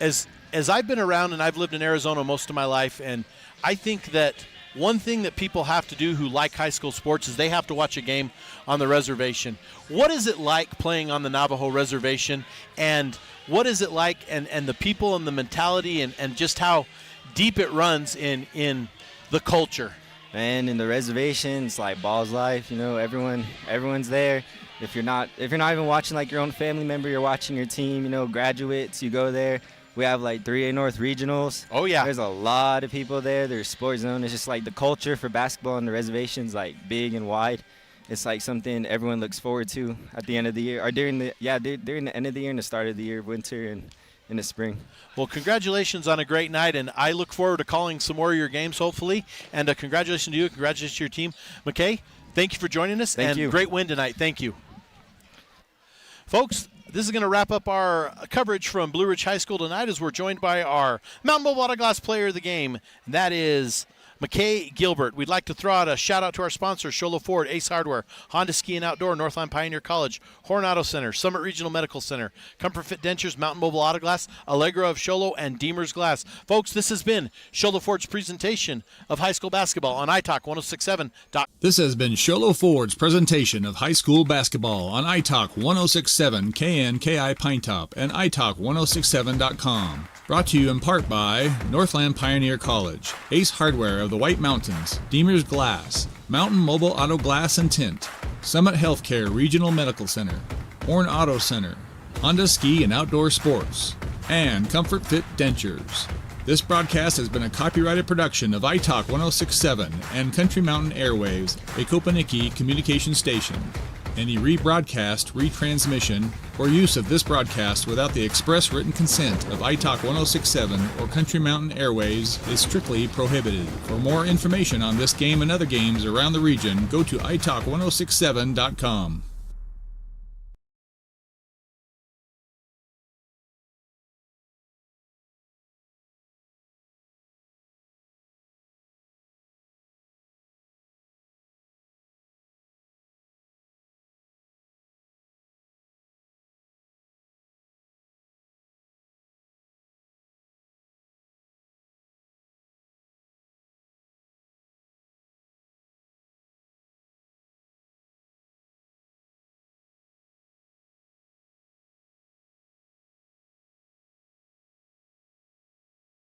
S2: as I've been around and I've lived in Arizona most of my life, and I think that one thing that people have to do who like high school sports is they have to watch a game on the reservation. What is it like playing on the Navajo reservation, and what is it like and the people and the mentality and just how deep it runs in the culture?
S16: And in the reservation, it's like ball's life. Everyone's there. If you're not even watching your own family member, you're watching your team. Graduates, you go there. We have 3A North regionals.
S2: Oh, yeah.
S16: There's a lot of people there. There's sports zone. It's just the culture for basketball on the reservation's big and wide. It's something everyone looks forward to at the end of the year, or during the end of the year and the start of the year, winter and in the spring.
S2: Well, congratulations on a great night, and I look forward to calling some more of your games, hopefully. And congratulations to you. Congratulations to your team. McKay, thank you for joining us.
S16: Thank you.
S2: Great win tonight. Thank you. Folks, This is going to wrap up our coverage from Blue Ridge High School tonight as we're joined by our Mountain Mobile Auto Glass player of the game, and that is McKay Gilbert. We'd like to throw out a shout out to our sponsors, Sholo Ford, Ace Hardware, Honda Ski and Outdoor, Northland Pioneer College, Horn Auto Center, Summit Regional Medical Center, Comfort Fit Dentures, Mountain Mobile Auto Glass, Allegra of Sholo, and Deemer's Glass. Folks, this has been Sholo Ford's presentation of high school basketball on iTalk 106.7.
S1: This has been Sholo Ford's presentation of high school basketball on iTalk 106.7 KNKI Pinetop and iTalk1067.com. Brought to you in part by Northland Pioneer College, Ace Hardware of the White Mountains, Deemer's Glass, Mountain Mobile Auto Glass and Tint, Summit Healthcare Regional Medical Center, Horn Auto Center, Honda Ski and Outdoor Sports, and Comfort Fit Dentures. This broadcast has been a copyrighted production of iTalk 106.7 and Country Mountain Airwaves, a Kopaniki communication station. Any rebroadcast, retransmission, or use of this broadcast without the express written consent of iTalk 106.7 or Country Mountain Airways is strictly prohibited. For more information on this game and other games around the region, go to iTalk1067.com.